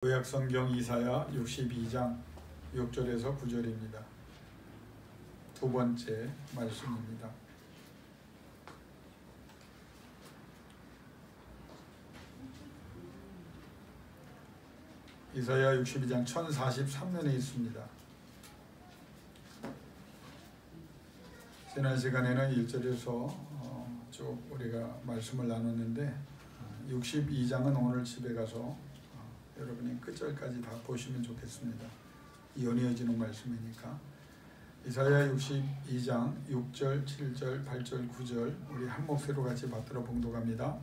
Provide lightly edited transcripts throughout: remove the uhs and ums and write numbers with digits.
구약성경 이사야 62장 6절에서 9절입니다. 두 번째 말씀입니다. 이사야 62장 1043년에 있습니다. 지난 시간에는 1절에서 쭉 우리가 말씀을 나눴는데 62장은 오늘 집에 가서 여러분이 끝절까지 다 보시면 좋겠습니다. 연이어지는 말씀이니까. 이사야 62장 6절, 7절, 8절, 9절 우리 한 목소리로 같이 받들어 봉독합니다.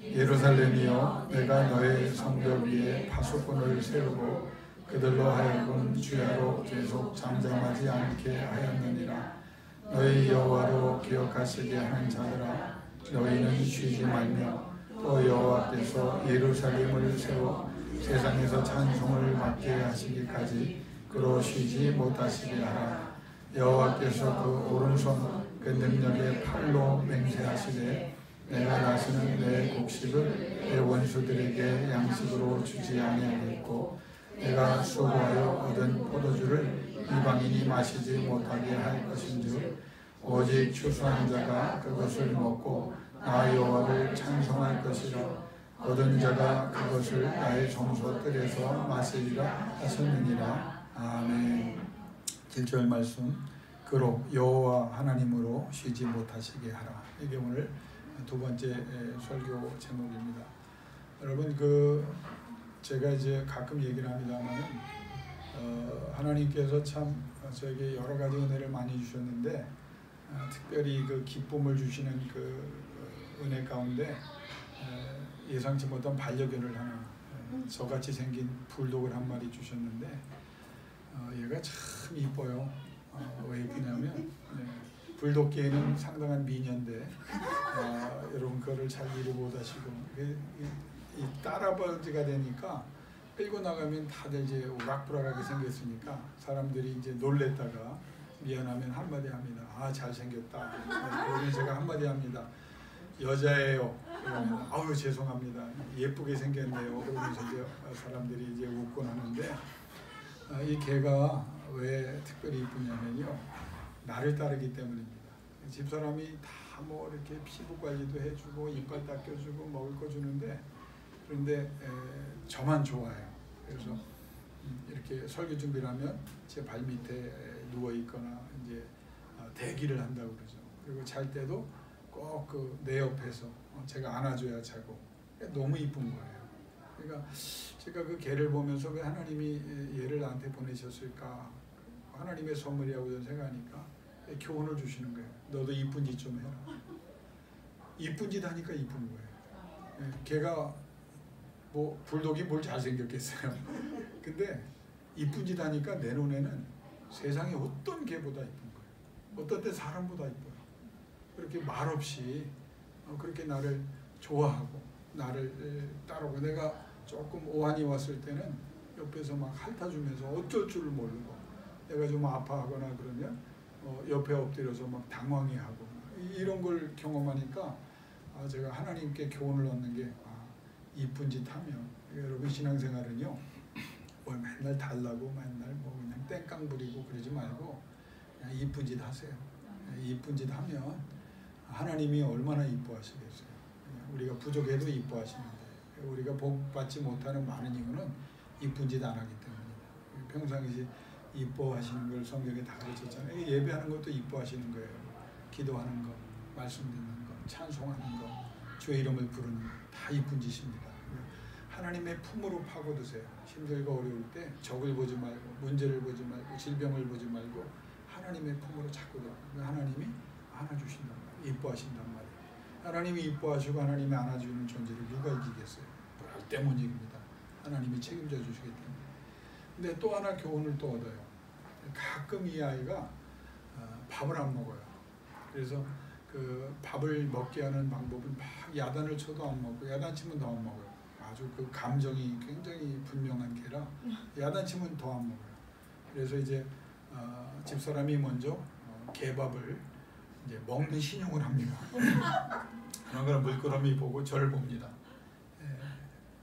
예루살렘이여, 내가 너의 성벽 위에 파수꾼을 세우고 그들로 하여금 주야로 계속 잠잠하지 않게 하였느니라. 너희 여호와로 기억하시게 하는 자들아, 너희는 쉬지 말며 또 여호와께서 예루살렘을 세워 세상에서 찬송을 받게 하시기까지 그로 쉬지 못하시게 하라. 여호와께서 그 오른손 그 능력의 팔로 맹세하시되 내가 다시는 내 곡식을 내 원수들에게 양식으로 주지 아니하겠고 내가 수고하여 얻은 포도주를 이방인이 마시지 못하게 할 것인즉 오직 추수한 자가 그것을 먹고 나 여호와를 찬송할 것이라. 얻은 자가 그것을 나의 정소뜰에서 마시리라 하셨느니라. 아멘. 7절 말씀, 그로 여호와 하나님으로 쉬지 못하시게 하라. 이게 오늘 두 번째 설교 제목입니다. 여러분, 제가 이제 가끔 얘기를 합니다만 하나님께서 참 저에게 여러 가지 은혜를 많이 주셨는데 특별히 그 기쁨을 주시는 그 은혜 가운데 예상치 못한 반려견을 하나, 저같이 생긴 불독을 한 마리 주셨는데 얘가 참 이뻐요. 왜 이쁘냐면 불독계에는 상당한 미녀인데 여러분 그거를 잘 이해 못하시고 이 딸아버지가 되니까 끌고 나가면 다들 이제 오락부락하게 생겼으니까 사람들이 이제 놀랬다가 미안하면 한마디 합니다. 아, 잘생겼다. 그러면 제가 한마디 합니다. 여자예요. 그러면 아우 죄송합니다. 예쁘게 생겼네요. 그러면서 이제 사람들이 이제 웃곤 하는데 이 개가 왜 특별히 이쁘냐면요, 나를 따르기 때문입니다. 집사람이 다 뭐 이렇게 피부 관리도 해주고 이빨 닦여주고 먹을 거 주는데 그런데 저만 좋아해요. 그래서 이렇게 설교 준비를 하면 제 발 밑에 누워 있거나 이제 대기를 한다고 그러죠. 그리고 잘 때도 꼭 내 옆에서 제가 안아줘야 자고. 너무 이쁜 거예요. 그러니까 제가 그 개를 보면서 왜 하나님이 얘를 나한테 보내셨을까? 하나님의 선물이라고 저는 생각하니까 교훈을 주시는 거예요. 너도 이쁜 짓 좀 해라. 이쁜 짓 하니까 이쁜 거예요. 걔가 뭐 불독이 뭘 잘생겼겠어요. 근데 이쁜 짓 하니까 내 눈에는 세상에 어떤 개보다 이쁜 거예요. 어떤 때 사람보다 이뻐요. 그렇게 말없이 그렇게 나를 좋아하고 나를 따르고, 내가 조금 오한이 왔을 때는 옆에서 막 핥아주면서 어쩔 줄 모르고, 내가 좀 아파하거나 그러면 옆에 엎드려서 막 당황해하고, 이런 걸 경험하니까 제가 하나님께 교훈을 얻는 게 이쁜 짓 하면, 여러분 신앙생활은요 뭘 맨날 달라고 맨날 뭐 그냥 땡깡 부리고 그러지 말고 그냥 이쁜 짓 하세요. 이쁜 짓 하면 하나님이 얼마나 이뻐하시겠어요. 우리가 부족해도 이뻐하시는데, 우리가 복 받지 못하는 많은 이유는 이쁜 짓 안 하기 때문입니다. 평상시 이뻐하시는 걸 성경에 다 가르쳤잖아요. 예배하는 것도 이뻐하시는 거예요. 기도하는 거, 말씀 듣는 거, 찬송하는 거, 주의 이름을 부르는 거, 다 이쁜 짓입니다. 하나님의 품으로 파고드세요. 힘들고 어려울 때 적을 보지 말고, 문제를 보지 말고, 질병을 보지 말고 하나님의 품으로 자꾸 들어가요. 하나님이 안아주신단 말이에요. 이뻐하신단 말이에요. 하나님이 이뻐하시고 하나님이 안아주는 존재를 누가 이기겠어요? 절대 못 이깁니다. 하나님이 책임져 주시기 때문에. 근데 또 하나 교훈을 또 얻어요. 가끔 이 아이가 밥을 안 먹어요. 그래서 그 밥을 먹게 하는 방법은 막 야단을 쳐도 안 먹고, 야단치면 더 안 먹어요. 아주 그 감정이 굉장히 분명한 개라 야단치면 더 안 먹어요. 그래서 이제 집사람이 먼저 개밥을 이제 먹는 신용을 합니다. 그러나 물끄러미 보고 저를 봅니다.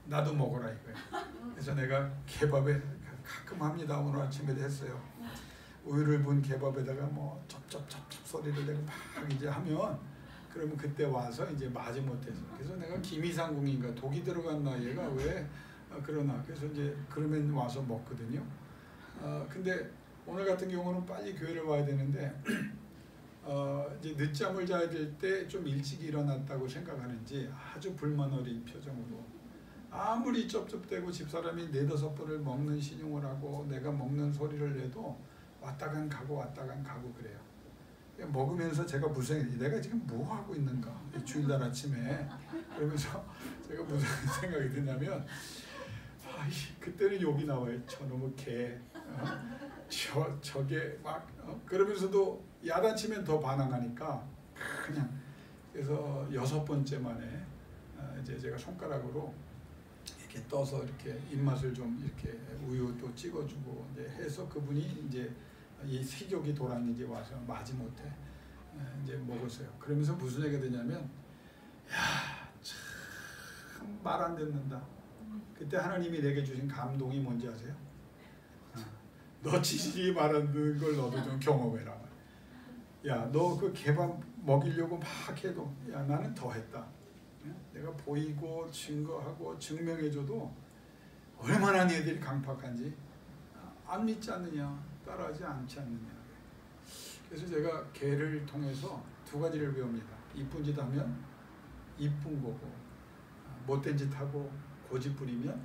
나도 먹어라 이거야. 그래서 내가 케밥에 가끔 합니다. 오늘 아침에도 했어요. 우유를 분 케밥에다가 뭐 쩝쩝쩝쩝 소리를 내가 막 이제 하면 그러면 그때 와서 이제 마지못해서 그래서 내가 기미상궁인가 독이 들어갔나 얘가 왜 그러나 그래서 이제 그러면 와서 먹거든요. 근데 오늘 같은 경우는 빨리 교회를 와야 되는데 이제 늦잠을 자야 될 때 좀 일찍 일어났다고 생각하는지 아주 불만 어린 표정으로 아무리 쩝쩝대고 집사람이 4-5번을 먹는 신용을 하고 내가 먹는 소리를 내도 왔다간 가고 왔다간 가고 그래요. 먹으면서 제가 무슨 내가 지금 뭐 하고 있는가 주일날 아침에 그러면서 제가 무슨 생각이 드냐면 그때는 욕이 나와요. 저놈의 개 저게 막 그러면서도 야단치면 더 반항하니까 그냥 그래서 6번째 만에 이제 제가 손가락으로 이렇게 떠서 이렇게 입맛을 좀 이렇게 우유도 찍어주고 이제 해서 그분이 이제 이 식욕이 돌았는지 와서 마지못해 이제 먹었어요. 그러면서 무슨 얘기가 되냐면 야, 참 말 안 듣는다. 그때 하나님이 내게 주신 감동이 뭔지 아세요? 너 지식이 말 안 듣는 걸 너도 좀 경험해라. 야, 너 그 개밥 먹이려고 막 해도 야, 나는 더 했다. 내가 보이고 증거하고 증명해줘도 얼마나 너희들이 강팍한지 안 믿지 않느냐, 따라하지 않지 않느냐. 그래서 제가 개를 통해서 2가지를 배웁니다. 이쁜 짓 하면 이쁜 거고 못된 짓 하고 고집 부리면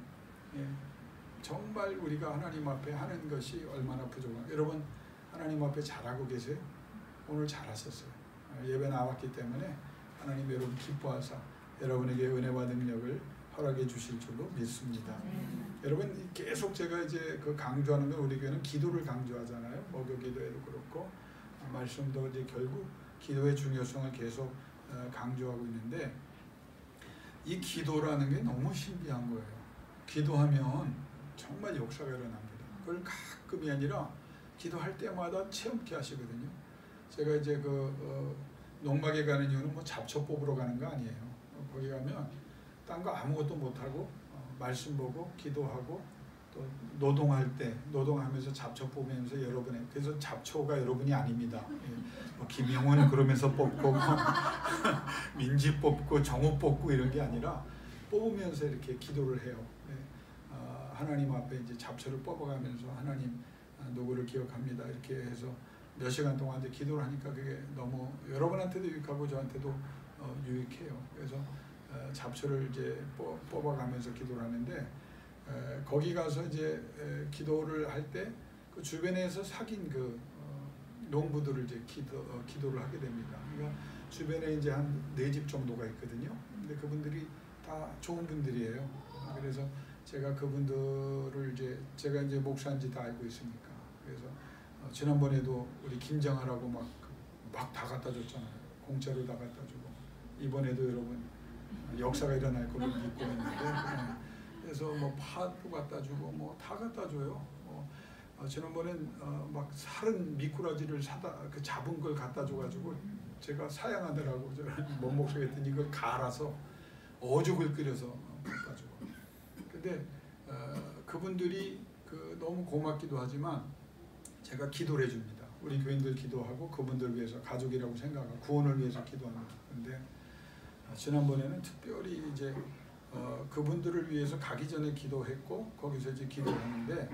정말 우리가 하나님 앞에 하는 것이 얼마나 부족한가. 여러분 하나님 앞에 잘하고 계세요? 오늘 잘하셨어요. 예배 나왔기 때문에 하나님 여러분 기뻐하사 여러분에게 은혜와 능력을 허락해 주실 줄로 믿습니다. 여러분 계속 제가 이제 그 강조하는 건 우리 교회는 기도를 강조하잖아요. 목요 기도에도 그렇고 말씀도 이제 결국 기도의 중요성을 계속 강조하고 있는데 이 기도라는 게 너무 신비한 거예요. 기도하면 정말 역사가 일어납니다. 그걸 가끔이 아니라 기도할 때마다 체험케 하시거든요. 제가 이제 농막에 가는 이유는 뭐 잡초 뽑으러 가는 거 아니에요. 거기 가면 딴 거 아무것도 못하고 말씀 보고 기도하고 또 노동할 때 노동하면서 잡초 뽑으면서 여러분의 그래서 잡초가 여러분이 아닙니다. 뭐 김영원 그러면서 뽑고 뭐 민지 뽑고 정우 뽑고 이런 게 아니라 뽑으면서 이렇게 기도를 해요. 하나님 앞에 이제 잡초를 뽑아가면서 하나님 누구를 기억합니다. 이렇게 해서 몇 시간 동안 이제 기도를 하니까 그게 너무 여러분한테도 유익하고 저한테도 유익해요. 그래서 잡초를 이제 뽑아가면서 기도를 하는데 거기 가서 이제 기도를 할 때 그 주변에서 사귄 그 농부들을 이제 기도를 하게 됩니다. 그러니까 주변에 이제 한 4집 정도가 있거든요. 근데 그분들이 다 좋은 분들이에요. 그래서 제가 그분들을 제가 이제 목사인지 다 알고 있으니까 그래서 지난번에도 우리 김장하라고 막 다 갖다 줬잖아요. 공짜로 다 갖다 주고 이번에도 여러분 역사가 일어날 걸로 믿고 있는데 그래서 뭐 팥도 갖다 주고 뭐 다 갖다 줘요. 지난번엔 막 사른 미꾸라지를 사다 그 잡은 걸 갖다 줘가지고 제가 사양하느라고 뭔 목소리 했더니 이걸 갈아서 어죽을 끓여서 갖다 주고. 근데 그분들이 너무 고맙기도 하지만 제가 기도를 해줍니다. 우리 교인들 기도하고 그분들 위해서 가족이라고 생각하고 구원을 위해서 기도합니다. 근데 지난번에는 특별히 이제 그분들을 위해서 가기 전에 기도했고 거기서 이제 기도하는데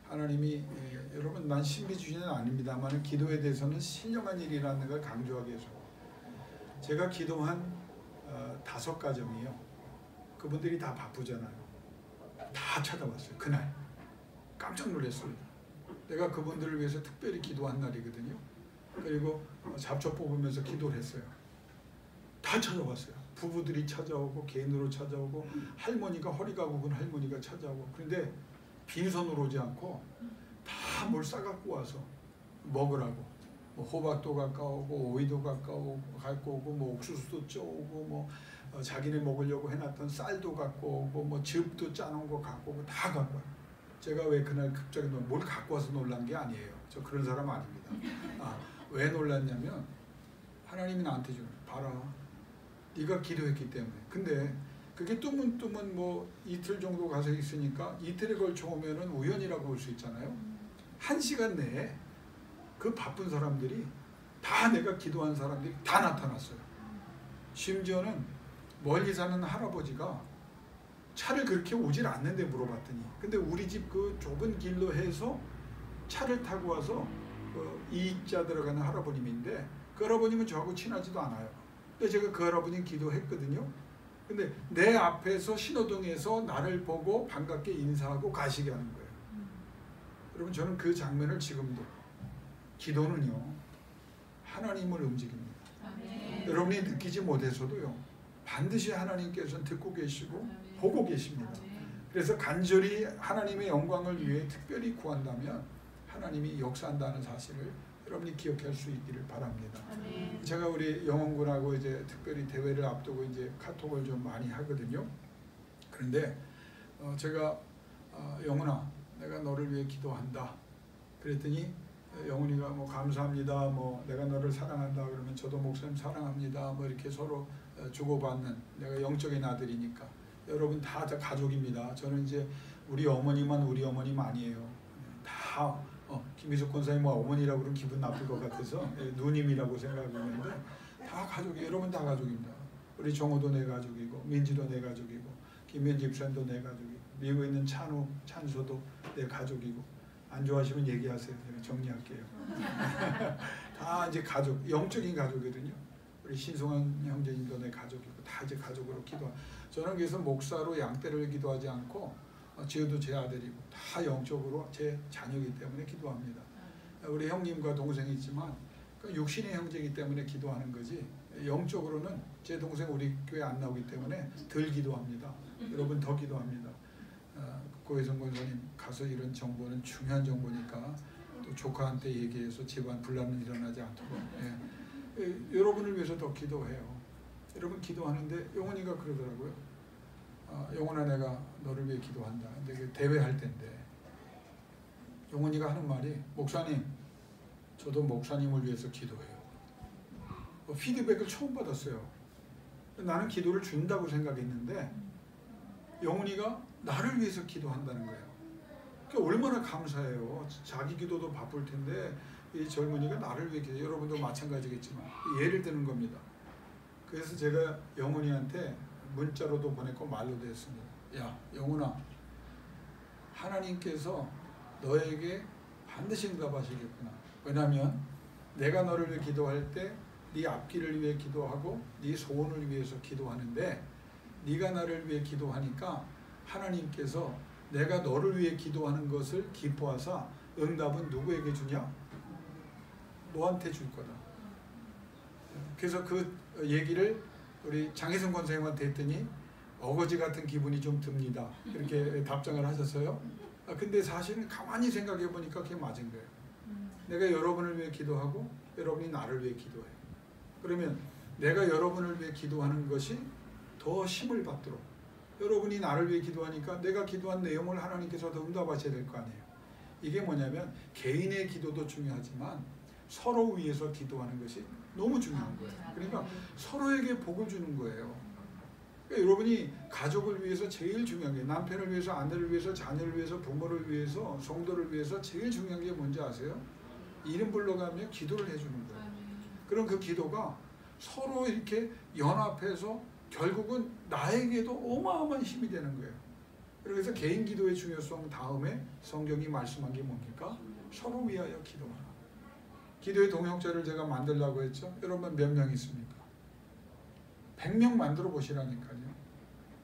하나님이 여러분 난 신비주의는 아닙니다만 기도에 대해서는 신령한 일이라는 걸 강조하기 위해서 제가 기도한 5가정이요. 그분들이 다 바쁘잖아요. 다 찾아왔어요. 그날 깜짝 놀랐습니다. 내가 그분들을 위해서 특별히 기도한 날이거든요. 그리고 잡초 뽑으면서 기도를 했어요. 다 찾아왔어요. 부부들이 찾아오고 개인으로 찾아오고 할머니가 허리가 굽은 할머니가 찾아오고 그런데 빈손으로 오지 않고 다 뭘 싸갖고 와서 먹으라고 뭐 호박도 가까우고 오이도 가까우고 갖고 오고 뭐 옥수수도 쪄오고 뭐 자기네 먹으려고 해놨던 쌀도 갖고 오고 뭐 즙도 짜놓은 거 갖고 오고 다 갖고 와요. 제가 왜 그날 갑자기 뭘 갖고 와서 놀란 게 아니에요. 저 그런 사람 아닙니다. 왜 놀랐냐면 하나님이 나한테 주는 봐라. 네가 기도했기 때문에. 근데 그게 뜨문뜨문 뭐 이틀 정도 가서 있으니까 이틀에 걸쳐 오면은 우연이라고 볼 수 있잖아요. 1시간 내에 그 바쁜 사람들이 다 내가 기도한 사람들이 다 나타났어요. 심지어는 멀리 사는 할아버지가 차를 그렇게 오질 않는데 물어봤더니, 근데 우리 집 그 좁은 길로 해서 차를 타고 와서 이자 들어가는 할아버님인데, 그 할아버님은 저하고 친하지도 않아요. 근데 제가 그 할아버님 기도했거든요. 근데 내 앞에서 신호등에서 나를 보고 반갑게 인사하고 가시게 하는 거예요. 여러분, 저는 그 장면을 지금도, 기도는요 하나님을 움직입니다. 여러분이 느끼지 못해서도요 반드시 하나님께서는 듣고 계시고 보고 계십니다. 그래서 간절히 하나님의 영광을 위해 특별히 구한다면 하나님이 역사한다는 사실을 여러분이 기억할 수 있기를 바랍니다. 제가 우리 영원군하고 이제 특별히 대회를 앞두고 이제 카톡을 좀 많이 하거든요. 그런데 제가 영훈아, 내가 너를 위해 기도한다. 그랬더니 영훈이가 뭐 감사합니다, 뭐 내가 너를 사랑한다 그러면 저도 목사님 사랑합니다, 뭐 이렇게 서로 주고받는, 내가 영적인 아들이니까. 여러분 다 가족입니다. 저는 이제 우리 어머니만 우리 어머님 아니에요. 다 김희숙 권사님 뭐 어머니라고 그러면 기분 나쁠 것 같아서 누님이라고 생각하는데 다 가족이에요. 여러분 다 가족입니다. 우리 정호도 내 가족이고, 민지도 내 가족이고, 김현 집사님도 내 가족이고, 미국에 있는 찬소도 내 가족이고. 안 좋아하시면 얘기하세요. 제가 정리할게요. 다 이제 가족, 영적인 가족이거든요. 우리 신성한 형제님도 내 가족이고, 다 이제 가족으로 기도. 저는 그래서 목사로 양떼를 기도하지 않고, 지어도 제 아들이고, 다 영적으로 제 자녀이기 때문에 기도합니다. 우리 형님과 동생이 있지만 육신의 형제이기 때문에 기도하는 거지, 영적으로는 제 동생 우리 교회 안 나오기 때문에 덜 기도합니다. 여러분 더 기도합니다. 고혜성 권사님 가서 이런 정보는 중요한 정보니까 또 조카한테 얘기해서 집안 분란은 일어나지 않도록, 여러분을 위해서 더 기도해요. 여러분 기도하는데 영원이가 그러더라고요. 영원아, 내가 너를 위해 기도한다. 근데 그 대회할 때인데 영원이가 하는 말이, 목사님 저도 목사님을 위해서 기도해요. 피드백을 처음 받았어요. 나는 기도를 준다고 생각했는데 영훈이가 나를 위해서 기도한다는 거예요. 그러니까 얼마나 감사해요. 자기 기도도 바쁠 텐데 이 젊은이가 나를 위해 기도. 여러분도 마찬가지겠지만 예를 드는 겁니다. 그래서 제가 영훈이한테 문자로도 보냈고 말로도 했습니다. 야, 영훈아, 하나님께서 너에게 반드시 응답하시겠구나. 왜냐하면 내가 너를 위해 기도할 때 네 앞길을 위해 기도하고 네 소원을 위해서 기도하는데, 네가 나를 위해 기도하니까 하나님께서 내가 너를 위해 기도하는 것을 기뻐하사 응답은 누구에게 주냐? 너한테 줄 거다. 그래서 그 얘기를 우리 장혜성 권사님한테 했더니 어거지 같은 기분이 좀 듭니다. 그렇게 답장을 하셨어요. 근데 사실은 가만히 생각해 보니까 그게 맞은 거예요. 내가 여러분을 위해 기도하고 여러분이 나를 위해 기도해요. 그러면 내가 여러분을 위해 기도하는 것이 더 힘을 받도록, 여러분이 나를 위해 기도하니까 내가 기도한 내용을 하나님께서 더 응답하셔야 될 거 아니에요. 이게 뭐냐면 개인의 기도도 중요하지만 서로 위해서 기도하는 것이 너무 중요한 거예요. 그러니까 서로에게 복을 주는 거예요. 그러니까 여러분이 가족을 위해서 제일 중요한 게, 남편을 위해서, 아내를 위해서, 자녀를 위해서, 부모를 위해서, 성도를 위해서 제일 중요한 게 뭔지 아세요? 이름 불러가며 기도를 해주는 거예요. 그럼 그 기도가 서로 이렇게 연합해서 결국은 나에게도 어마어마한 힘이 되는 거예요. 그래서 개인 기도의 중요성 다음에 성경이 말씀한 게 뭡니까? 서로 위하여 기도하라. 기도의 동역자를 제가 만들려고 했죠. 여러분 몇 명 있습니까? 100명 만들어 보시라니까요.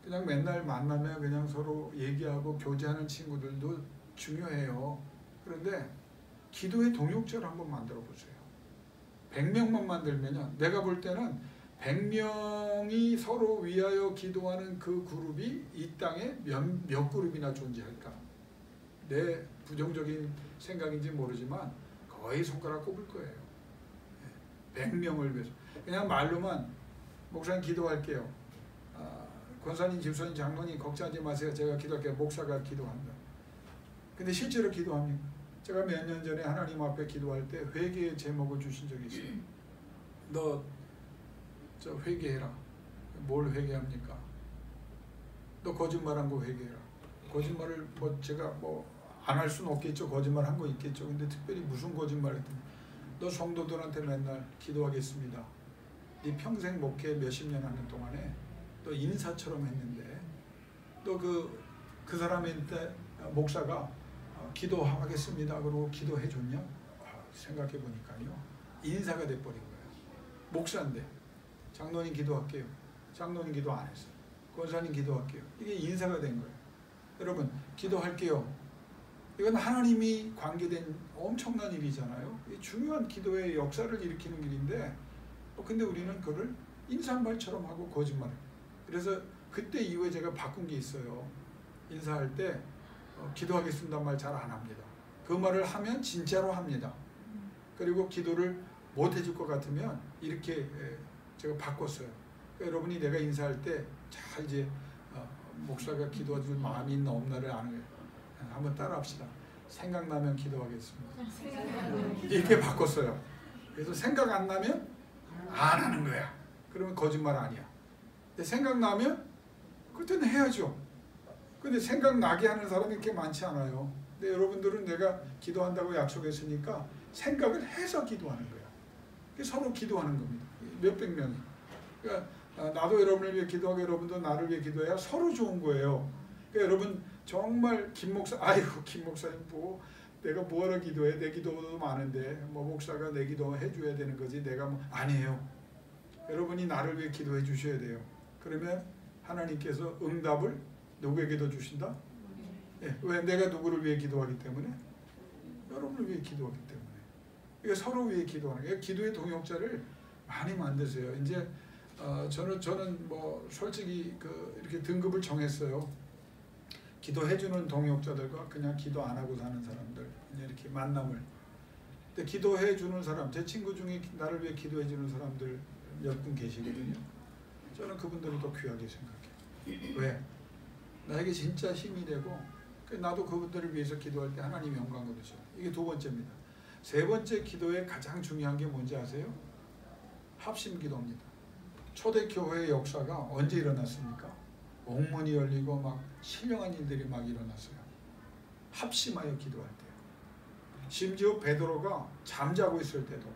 그냥 맨날 만나면 그냥 서로 얘기하고 교제하는 친구들도 중요해요. 그런데 기도의 동역자를 한번 만들어 보세요. 100명만 만들면요, 내가 볼 때는 100명이 서로 위하여 기도하는 그 그룹이 이 땅에 몇 그룹이나 존재할까? 내 부정적인 생각인지 모르지만 거의 손가락 꼽을 거예요. 100명을 위해서. 그냥 말로만 목사님 기도할게요. 권사님, 집사님, 장로님 걱정하지 마세요. 제가 기도할게요. 목사가 기도한다. 근데 실제로 기도합니까? 제가 몇 년 전에 하나님 앞에 기도할 때 회개의 제목을 주신 적이 있어요. 너 저 회개해라. 뭘 회개합니까? 너 거짓말한 거 회개해라. 거짓말을 뭐 제가 뭐 안 할 수는 없겠죠. 거짓말 한 거 있겠죠. 근데 특별히 무슨 거짓말 했더니 너 성도들한테 맨날 기도하겠습니다. 네 평생 목회 몇십 년 하는 동안에 너 인사처럼 했는데 너 그 사람한테 목사가 기도하겠습니다. 그러고 기도해 줬냐? 생각해 보니까요. 인사가 돼버린 거예요. 목사인데 장로님 기도할게요. 장로님 기도 안 했어요. 권사님 기도할게요. 이게 인사가 된 거예요. 여러분 기도할게요. 이건 하나님이 관계된 엄청난 일이잖아요. 중요한 기도의 역사를 일으키는 일인데 근데 우리는 그걸 인사말처럼 하고 거짓말을. 그래서 그때 이후에 제가 바꾼 게 있어요. 인사할 때 기도하겠습니다 말 잘 안 합니다. 그 말을 하면 진짜로 합니다. 그리고 기도를 못 해줄 것 같으면 이렇게 제가 바꿨어요. 그러니까 여러분이 내가 인사할 때 잘 이제 목사가 기도해줄 마음이 있나 없나를 아는 거예요. 한번 따라합시다. 생각나면 기도하겠습니다. 이렇게 바꿨어요. 그래서 생각 안 나면 안 하는 거야. 그러면 거짓말 아니야. 근데 생각나면 그때는 해야죠. 근데 생각나게 하는 사람이 그렇게 많지 않아요. 근데 여러분들은 내가 기도한다고 약속했으니까 생각을 해서 기도하는 거야. 서로 기도하는 겁니다. 몇백 명이. 그러니까 나도 여러분을 위해 기도하고 여러분도 나를 위해 기도해야 서로 좋은 거예요. 그러니까 여러분 정말 김 목사, 아이고 김 목사님 뭐 내가 뭐하러 기도해? 내 기도도 많은데 뭐 목사가 내 기도 해줘야 되는 거지 내가 뭐 아니에요. 여러분이 나를 위해 기도해 주셔야 돼요. 그러면 하나님께서 응답을 누구에게도 주신다? 예, 왜? 내가 누구를 위해 기도하기 때문에? 여러분을 위해 기도하기 때문에. 그러니까 서로 위해 기도하는 거예요. 기도의 동역자를 많이 만드세요. 이제 저는 뭐 솔직히 이렇게 등급을 정했어요. 기도해주는 동역자들과 그냥 기도 안 하고 사는 사람들 이렇게 만남을. 근데 기도해주는 사람, 제 친구 중에 나를 위해 기도해주는 사람들 몇 분 계시거든요. 저는 그분들을 더 귀하게 생각해요. 왜? 나에게 진짜 힘이 되고 나도 그분들을 위해서 기도할 때 하나님 영광 얻으셔요. 이게 두 번째입니다. 세 번째 기도의 가장 중요한 게 뭔지 아세요? 합심 기도입니다. 초대교회의 역사가 언제 일어났습니까? 옥문이 열리고 막 신령한 일들이 막 일어났어요. 합심하여 기도할 때요. 심지어 베드로가 잠자고 있을 때도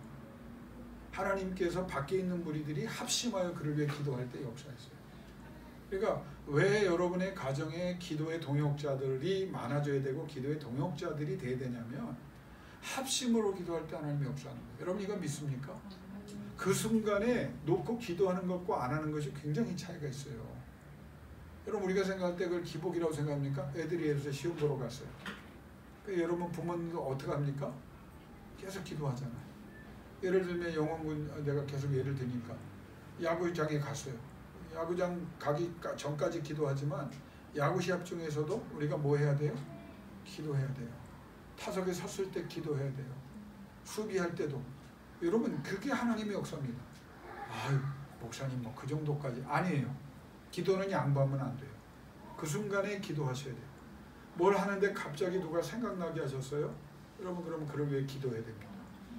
하나님께서 밖에 있는 무리들이 합심하여 그를 위해 기도할 때 역사했어요. 그러니까 왜 여러분의 가정에 기도의 동역자들이 많아져야 되고 기도의 동역자들이 돼야 되냐면 합심으로 기도할 때 하나님이 역사하는 거예요. 여러분 이거 믿습니까? 그 순간에 놓고 기도하는 것과 안 하는 것이 굉장히 차이가 있어요. 여러분 우리가 생각할 때 그걸 기복이라고 생각합니까? 애들이 예를 들어서 시험 보러 갔어요. 여러분 부모님도 어떻게 합니까? 계속 기도하잖아요. 예를 들면 영원군 내가 계속 예를 드니까 야구장에 갔어요. 야구장 가기 전까지 기도하지만 야구 시합 중에서도 우리가 뭐 해야 돼요? 기도해야 돼요. 타석에 섰을 때 기도해야 돼요. 수비할 때도. 여러분 그게 하나님의 역사입니다. 아유 목사님 뭐 그 정도까지 아니에요. 기도는 양보하면 안 돼요. 그 순간에 기도하셔야 돼요. 뭘 하는데 갑자기 누가 생각나게 하셨어요? 여러분 그러면 그를 위해 기도해야 됩니다.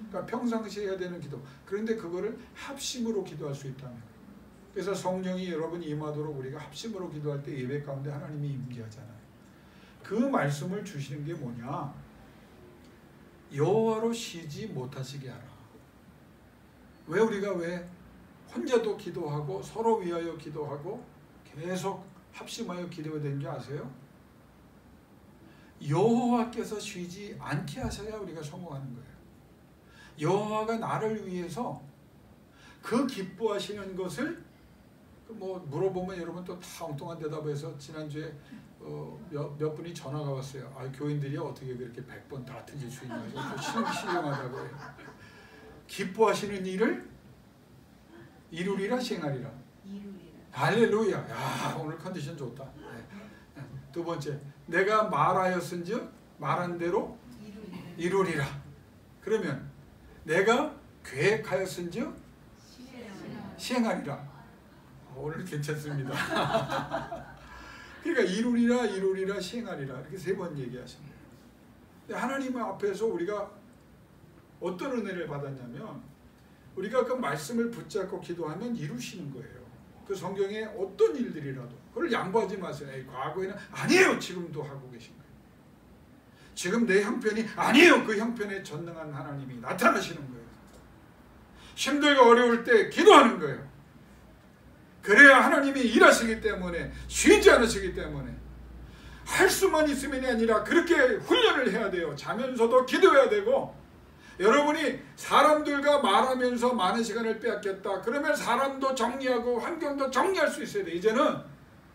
그러니까 평상시에 해야 되는 기도. 그런데 그거를 합심으로 기도할 수 있다면. 그래서 성령이 여러분이 임하도록 우리가 합심으로 기도할 때 예배 가운데 하나님이 임재하잖아요. 그 말씀을 주시는 게 뭐냐? 여호와로 쉬지 못하시게 하라. 왜 우리가 왜 혼자도 기도하고 서로 위하여 기도하고 계속 합심하여 기도해야 되는 줄 아세요? 여호와께서 쉬지 않게 하셔야 우리가 성공하는 거예요. 여호와가 나를 위해서 그 기뻐하시는 것을 뭐 물어보면 여러분 또 다 엉뚱한 대답해서 지난주에 몇 분이 전화가 왔어요. 아, 교인들이 어떻게 그렇게 100번 다 틀릴 수 있냐. 신령하다고 해요. 기뻐하시는 일을 이루리라 시행하리라. 할렐루야. 야, 오늘 컨디션 좋다. 네. 두 번째, 내가 말하였은즉 말한 대로 이루리라. 그러면 내가 계획하였은즉 시행하리라. 오늘 괜찮습니다. 그러니까 이루리라 시행하리라 이렇게 세 번 얘기하십니다. 하나님 앞에서 우리가 어떤 은혜를 받았냐면 우리가 그 말씀을 붙잡고 기도하면 이루시는 거예요. 그 성경에 어떤 일들이라도 그걸 양보하지 마세요. 과거에는 아니에요. 지금도 하고 계신 거예요. 지금 내 형편이 아니에요. 그 형편에 전능한 하나님이 나타나시는 거예요. 힘들고 어려울 때 기도하는 거예요. 그래야 하나님이 일하시기 때문에, 쉬지 않으시기 때문에, 할 수만 있으면이 아니라 그렇게 훈련을 해야 돼요. 자면서도 기도해야 되고, 여러분이 사람들과 말하면서 많은 시간을 빼앗겼다. 그러면 사람도 정리하고 환경도 정리할 수 있어야 돼. 이제는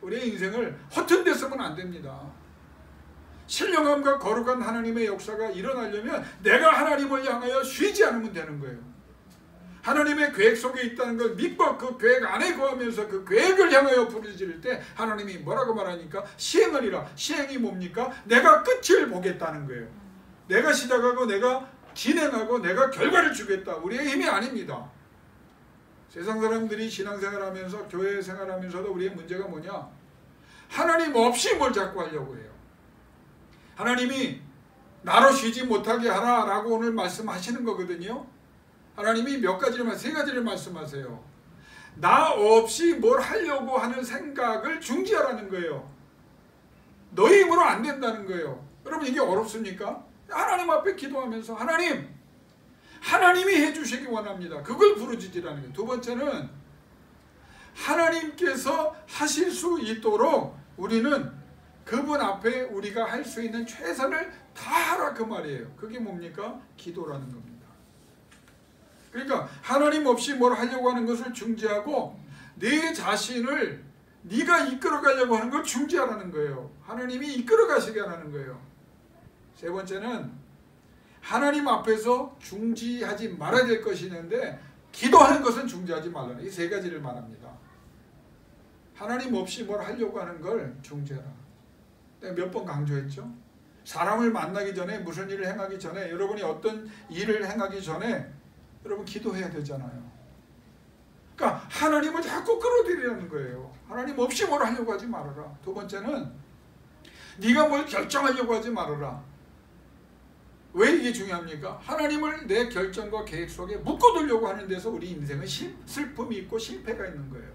우리의 인생을 허튼 데 쓰면 안 됩니다. 신령함과 거룩한 하나님의 역사가 일어나려면 내가 하나님을 향하여 쉬지 않으면 되는 거예요. 하나님의 계획 속에 있다는 걸 믿고 그 계획 안에 거하면서 그 계획을 향하여 부르짖을 때 하나님이 뭐라고 말하니까 시행하리라. 시행이 뭡니까? 내가 끝을 보겠다는 거예요. 내가 시작하고 내가 진행하고 내가 결과를 주겠다. 우리의 힘이 아닙니다. 세상 사람들이 신앙생활하면서 교회 생활하면서도 우리의 문제가 뭐냐? 하나님 없이 뭘 자꾸 하려고 해요. 하나님이 나로 쉬지 못하게 하라라고 오늘 말씀하시는 거거든요. 하나님이 몇 가지를, 세 가지를 말씀하세요. 나 없이 뭘 하려고 하는 생각을 중지하라는 거예요. 너희 힘으로 안 된다는 거예요. 여러분 이게 어렵습니까? 하나님 앞에 기도하면서 하나님이 해주시기 원합니다. 그걸 부르짖으라는 거예요. 두 번째는 하나님께서 하실 수 있도록 우리는 그분 앞에 우리가 할 수 있는 최선을 다하라 그 말이에요. 그게 뭡니까? 기도라는 겁니다. 그러니까 하나님 없이 뭘 하려고 하는 것을 중지하고 내 자신을 네가 이끌어 가려고 하는 걸 중지하라는 거예요. 하나님이 이끌어 가시게 하라는 거예요. 세 번째는 하나님 앞에서 중지하지 말아야 될 것이 있는데 기도하는 것은 중지하지 말라는 이 세 가지를 말합니다. 하나님 없이 뭘 하려고 하는 걸 중지하라. 내가 몇 번 강조했죠? 사람을 만나기 전에, 무슨 일을 행하기 전에, 여러분이 어떤 일을 행하기 전에 여러분 기도해야 되잖아요. 그러니까 하나님을 자꾸 끌어들이라는 거예요. 하나님 없이 뭘 하려고 하지 말아라. 두 번째는 네가 뭘 결정하려고 하지 말아라. 왜 이게 중요합니까? 하나님을 내 결정과 계획 속에 묶어두려고 하는 데서 우리 인생은 슬픔이 있고 실패가 있는 거예요.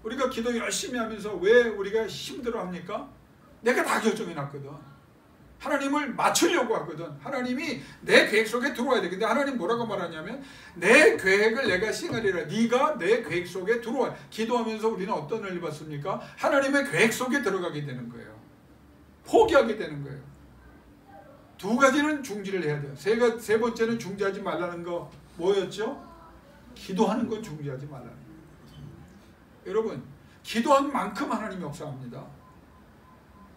우리가 기도 열심히 하면서 왜 우리가 힘들어합니까? 내가 다 결정해놨거든. 하나님을 맞추려고 하거든. 하나님이 내 계획 속에 들어와야 돼. 근데 하나님 뭐라고 말하냐면 내 계획을 내가 시행하리라. 네가 내 계획 속에 들어와. 기도하면서 우리는 어떤 은혜를 받습니까? 하나님의 계획 속에 들어가게 되는 거예요. 포기하게 되는 거예요. 두 가지는 중지를 해야 돼요. 세 번째는 중지하지 말라는 거 뭐였죠? 기도하는 건 중지하지 말라는 거예요. 여러분 기도한 만큼 하나님이 역사합니다.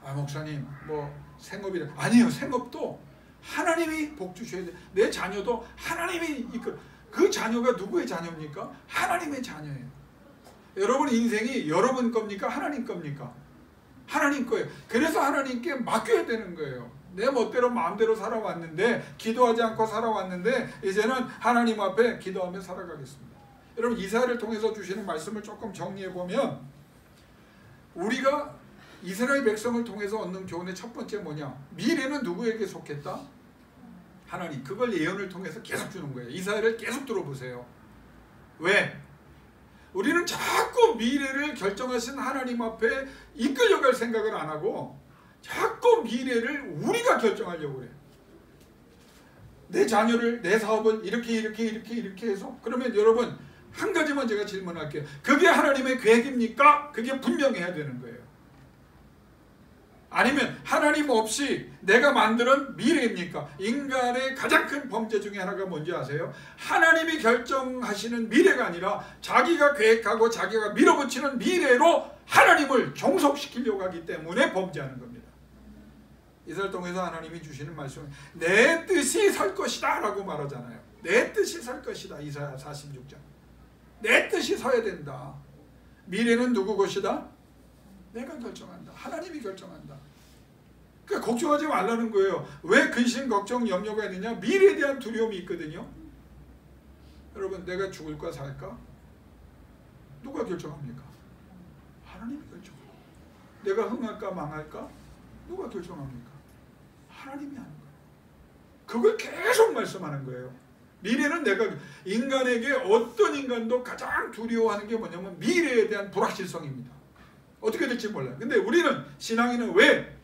아 목사님 뭐 생업이래. 아니에요. 생업도 하나님이 복 주셔야 돼요. 내 자녀도 하나님이 이끌어. 그 자녀가 누구의 자녀입니까? 하나님의 자녀예요. 여러분 인생이 여러분 겁니까? 하나님 겁니까? 하나님 거예요. 그래서 하나님께 맡겨야 되는 거예요. 내 멋대로 마음대로 살아왔는데 기도하지 않고 살아왔는데 이제는 하나님 앞에 기도하며 살아가겠습니다. 여러분 이사야를 통해서 주시는 말씀을 조금 정리해보면 우리가 이스라엘 백성을 통해서 얻는 교훈의 첫 번째 뭐냐? 미래는 누구에게 속했다? 하나님. 그걸 예언을 통해서 계속 주는 거예요. 이사야를 계속 들어보세요. 왜? 우리는 자꾸 미래를 결정하신 하나님 앞에 이끌려갈 생각을 안 하고 자꾸 미래를 우리가 결정하려고 그래요. 내 자녀를, 내 사업을 이렇게 해서 그러면 여러분 한 가지만 제가 질문할게요. 그게 하나님의 계획입니까? 그게 분명해야 되는 거예요. 아니면 하나님 없이 내가 만드는 미래입니까? 인간의 가장 큰 범죄 중에 하나가 뭔지 아세요? 하나님이 결정하시는 미래가 아니라 자기가 계획하고 자기가 밀어붙이는 미래로 하나님을 종속시키려고 하기 때문에 범죄하는 겁니다. 이사야를 통해서 하나님이 주시는 말씀은 내 뜻이 설 것이다 라고 말하잖아요. 내 뜻이 설 것이다. 이사야 46장. 내 뜻이 서야 된다. 미래는 누구 것이다? 내가 결정한다. 하나님이 결정한다. 그러니까 걱정하지 말라는 거예요. 왜 근심, 걱정, 염려가 있느냐? 미래에 대한 두려움이 있거든요. 여러분 내가 죽을까 살까? 누가 결정합니까? 하나님이 결정합니다. 내가 흥할까 망할까? 누가 결정합니까? 하나님이 하는 거예요. 그걸 계속 말씀하는 거예요. 미래는 내가 인간에게 어떤 인간도 가장 두려워하는 게 뭐냐면 미래에 대한 불확실성입니다. 어떻게 될지 몰라요. 근데 우리는 신앙인은 왜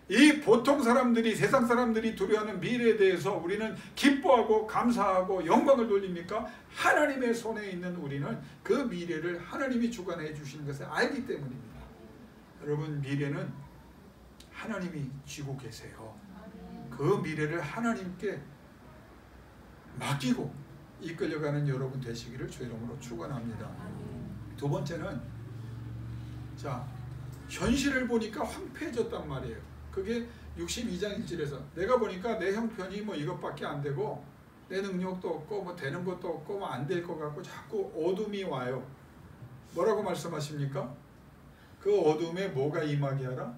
이 보통 사람들이 세상 사람들이 두려워하는 미래에 대해서 우리는 기뻐하고 감사하고 영광을 돌립니까? 하나님의 손에 있는 우리는 그 미래를 하나님이 주관해 주시는 것을 알기 때문입니다. 여러분 미래는 하나님이 쥐고 계세요. 그 미래를 하나님께 맡기고 이끌려가는 여러분 되시기를 주 이름으로 축원합니다. 두 번째는 자 현실을 보니까 황폐해졌단 말이에요. 그게 62장 1절에서 내가 보니까 내 형편이 뭐 이것밖에 안 되고 내 능력도 없고 뭐 되는 것도 없고 뭐 안 될 것 같고 자꾸 어둠이 와요. 뭐라고 말씀하십니까? 그 어둠에 뭐가 임하게 하라?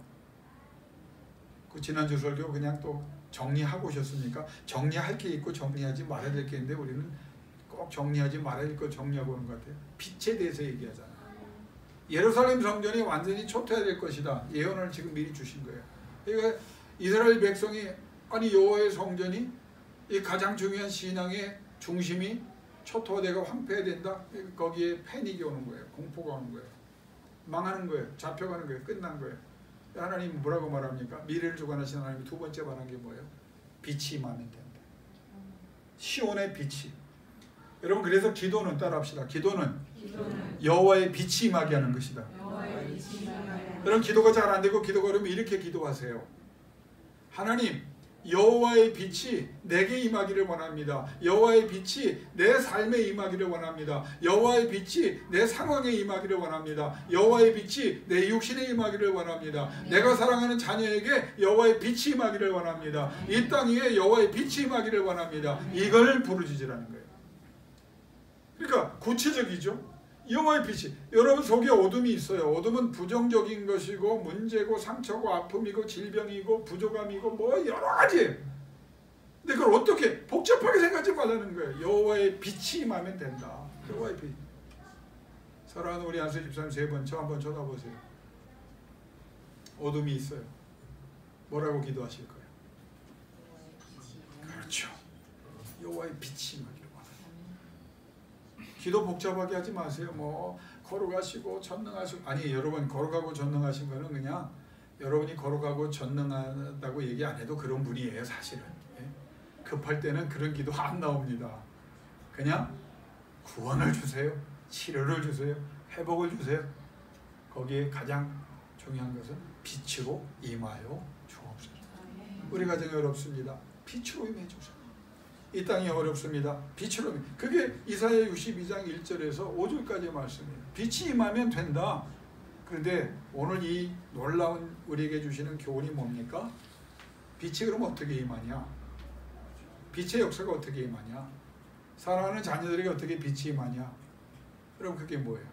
그 지난주 설교 그냥 또 정리하고 오셨습니까? 정리할 게 있고 정리하지 말아야 될 게 있는데 우리는 꼭 정리하지 말아야 될 거 정리하고 오는 것 같아요. 빛에 대해서 얘기하잖아요. 예루살렘 성전이 완전히 초토화될 것이다. 예언을 지금 미리 주신 거예요. 그러니까 이스라엘 백성이 아니 여호와의 성전이 이 가장 중요한 신앙의 중심이 초토화되고 황폐해된다. 거기에 패닉이 오는 거예요. 공포가 오는 거예요. 망하는 거예요. 잡혀가는 거예요. 끝난 거예요. 하나님 뭐라고 말합니까? 미래를 주관하시는 하나님 두 번째 말한 게 뭐예요? 빛이 임하면 된다. 시온의 빛이. 여러분 그래서 기도는 따라합시다. 기도는 여호와의 빛이 임하게 하는 것이다. 여러분 기도가 잘 안 되고 기도가 어려우면 이렇게 기도하세요. 하나님 여호와의 빛이 내게 임하기를 원합니다. 여호와의 빛이 내 삶에 임하기를 원합니다. 여호와의 빛이 내 상황에 임하기를 원합니다. 여호와의 빛이 내 육신에 임하기를 원합니다. 내가 사랑하는 자녀에게 여호와의 빛이 임하기를 원합니다. 이 땅 위에 여호와의 빛이 임하기를 원합니다. 이걸 부르짖으라는 거예요. 그러니까 구체적이죠. 여호와의 빛이 여러분 속에 어둠이 있어요. 어둠은 부정적인 것이고 문제고 상처고 아픔이고 질병이고 부족함이고 뭐 여러 가지. 근데 그걸 어떻게 복잡하게 생각하지 말라는 거예요. 여호와의 빛이 임하면 된다. 여호와의 빛. 사랑하는 우리 안수 집사님 세 번 저 한번 쳐다보세요. 어둠이 있어요. 뭐라고 기도하실 거예요? 그렇죠. 여호와의 빛이 임하기를. 기도 복잡하게 하지 마세요. 뭐 걸어가시고 전능하시고 아니 여러분 걸어가고 전능하신 거는 그냥 여러분이 걸어가고 전능하다고 얘기 안 해도 그런 분이에요. 사실은 급할 때는 그런 기도 안 나옵니다. 그냥 구원을 주세요. 치료를 주세요. 회복을 주세요. 거기에 가장 중요한 것은 빛으로 임하여 주옵소서. 우리 가정이 어렵습니다. 빛으로 임해 주세요. 이 땅이 어렵습니다. 빛으로. 그게 이사야 62장 1절에서 5절까지의 말씀이에요. 빛이 임하면 된다. 그런데 오늘 이 놀라운 우리에게 주시는 교훈이 뭡니까? 빛이 그럼 어떻게 임하냐? 빛의 역사가 어떻게 임하냐? 사랑하는 자녀들에게 어떻게 빛이 임하냐? 그럼 그게 뭐예요?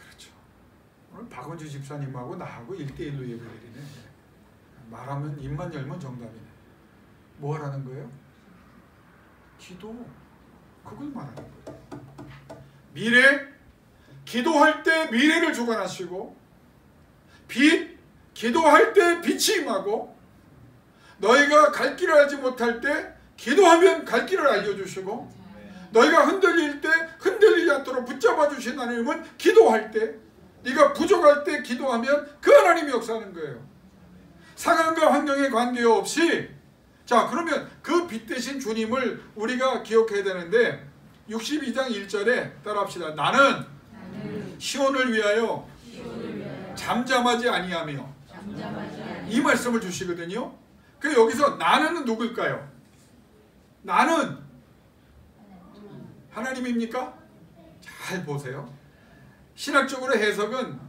그렇죠. 오늘 박원주 집사님하고 나하고 1대1로 예배드리네. 말하면 입만 열면 정답이네. 뭐 하라는 거예요? 기도. 그걸 말하는 거예요. 미래, 기도할 때 미래를 주관하시고 빛, 기도할 때 빛이 임하고 너희가 갈 길을 알지 못할 때 기도하면 갈 길을 알려주시고 너희가 흔들릴 때 흔들리지 않도록 붙잡아 주신 하나님은 기도할 때 네가 부족할 때 기도하면 그 하나님이 역사하는 거예요. 상황과 환경에 관계없이 자 그러면 그 빛 대신 주님을 우리가 기억해야 되는데 62장 1절에 따라합시다. 나는 시온을 위하여 잠잠하지 아니하며 이 말씀을 주시거든요. 그 여기서 나는 누굴까요? 나는 하나님입니까? 잘 보세요. 신학적으로 해석은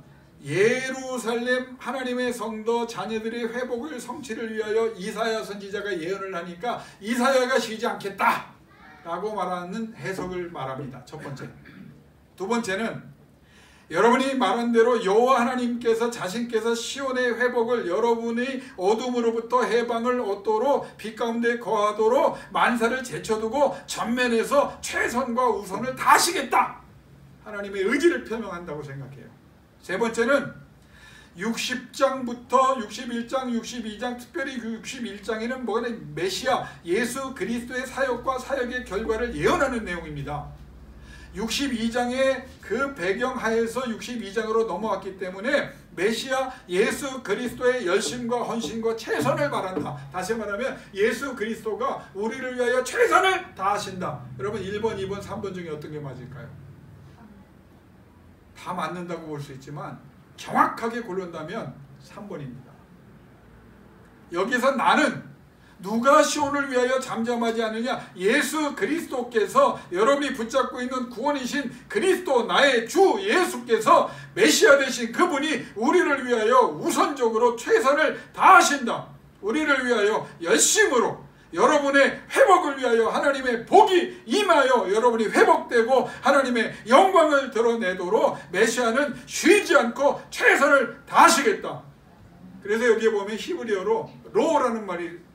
예루살렘 하나님의 성도 자녀들의 회복을 성취를 위하여 이사야 선지자가 예언을 하니까 이사야가 쉬지 않겠다 라고 말하는 해석을 말합니다. 첫 번째. 두 번째는 여러분이 말한 대로 여호와 하나님께서 자신께서 시온의 회복을 여러분의 어둠으로부터 해방을 얻도록 빛 가운데 거하도록 만사를 제쳐두고 전면에서 최선과 우선을 다하시겠다 하나님의 의지를 표명한다고 생각해요. 세 번째는 60장부터 61장, 62장, 특별히 61장에는 뭐가 메시아 예수 그리스도의 사역과 사역의 결과를 예언하는 내용입니다. 62장의 그 배경 하에서 62장으로 넘어왔기 때문에 메시아 예수 그리스도의 열심과 헌신과 최선을 바란다. 다시 말하면 예수 그리스도가 우리를 위하여 최선을 다하신다. 여러분 1번, 2번, 3번 중에 어떤 게 맞을까요? 다 맞는다고 볼 수 있지만 정확하게 고른다면 3번입니다. 여기서 나는 누가 시온을 위하여 잠잠하지 않느냐? 예수 그리스도께서, 여러분이 붙잡고 있는 구원이신 그리스도 나의 주 예수께서 메시아 되신 그분이 우리를 위하여 우선적으로 최선을 다하신다. 우리를 위하여 열심으로 여러분의 회복을 위하여 하나님의 복이 임하여 여러분이 회복되고 하나님의 영광을 드러내도록 메시아는 쉬지 않고 최선을 다하시겠다. 그래서 여기에 보면 히브리어로 로라는 말이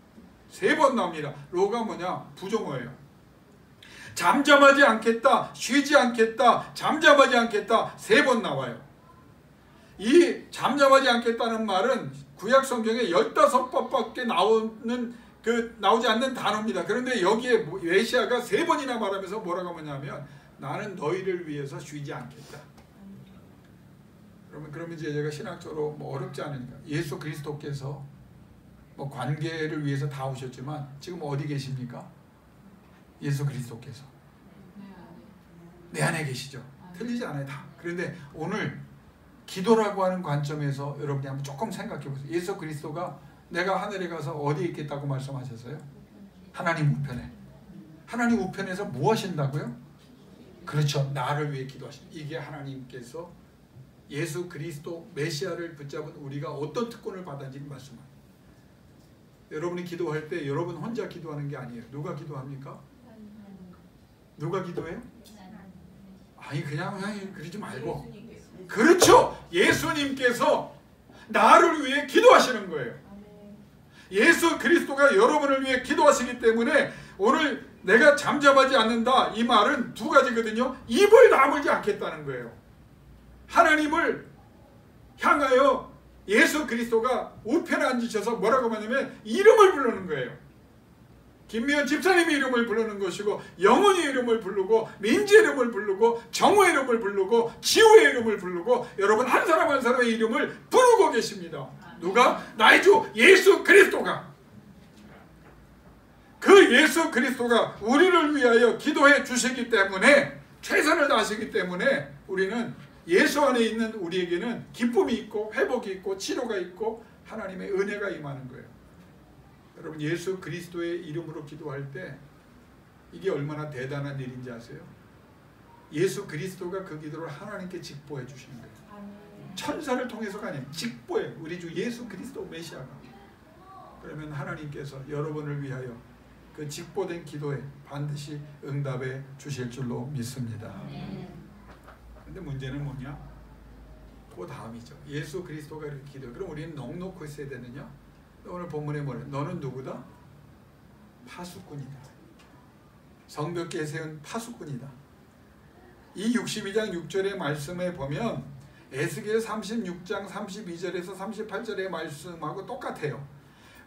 3번 나옵니다. 로가 뭐냐? 부정어예요. 잠잠하지 않겠다, 쉬지 않겠다, 잠잠하지 않겠다 3번 나와요. 이 잠잠하지 않겠다는 말은 구약 성경에 15번밖에 나오지 않는 단어입니다. 그런데 여기에 메시아가 3번이나 말하면서 뭐라고 하냐면 나는 너희를 위해서 쉬지 않겠다. 그러면 이제 제가 신학적으로 어렵지 않으니까 예수 그리스도께서 관계를 위해서 다 오셨지만 지금 어디 계십니까? 예수 그리스도께서 내 안에 계시죠. 틀리지 않아요. 다. 그런데 오늘 기도라고 하는 관점에서 여러분이 한번 조금 생각해 보세요. 예수 그리스도가 내가 하늘에 가서 어디에 있겠다고 말씀하셨어요? 하나님 우편에. 하나님 우편에서 뭐 하신다고요? 그렇죠. 나를 위해 기도하신다. 이게 하나님께서 예수 그리스도 메시아를 붙잡은 우리가 어떤 특권을 받았는지 말씀합니다. 여러분이 기도할 때 여러분 혼자 기도하는 게 아니에요. 누가 기도합니까? 누가 기도해요? 아니 그냥 그러지 말고. 그렇죠. 예수님께서 나를 위해 기도하시는 거예요. 예수 그리스도가 여러분을 위해 기도하시기 때문에 오늘 내가 잠잠하지 않는다 이 말은 2가지거든요. 입을 다물지 않겠다는 거예요. 하나님을 향하여 예수 그리스도가 우편에 앉으셔서 뭐라고 하냐면 이름을 부르는 거예요. 김미연 집사님의 이름을 부르는 것이고 영혼의 이름을 부르고 민지의 이름을 부르고 정우의 이름을 부르고 지우의 이름을 부르고 여러분 한 사람 한 사람의 이름을 부르고 계십니다. 누가? 나의 주 예수 그리스도가. 그 예수 그리스도가 우리를 위하여 기도해 주시기 때문에 최선을 다하시기 때문에 우리는 예수 안에 있는 우리에게는 기쁨이 있고 회복이 있고 치료가 있고 하나님의 은혜가 임하는 거예요. 여러분 예수 그리스도의 이름으로 기도할 때 이게 얼마나 대단한 일인지 아세요? 예수 그리스도가 그 기도를 하나님께 직보해 주시는 거예요. 천사를 통해서가 아니에요. 직보해. 우리 주 예수 그리스도 메시아가. 그러면 하나님께서 여러분을 위하여 그 직보된 기도에 반드시 응답해 주실 줄로 믿습니다. 근데 문제는 뭐냐? 그 다음이죠. 예수 그리스도가 이렇게 기도해. 그럼 우리는 넉넉히 있어야 되느냐? 오늘 본문에 뭐래? 너는 누구다? 파수꾼이다. 성벽기에 세운 파수꾼이다. 이 62장 6절의 말씀에 보면 에스겔 36장 32절에서 38절의 말씀하고 똑같아요.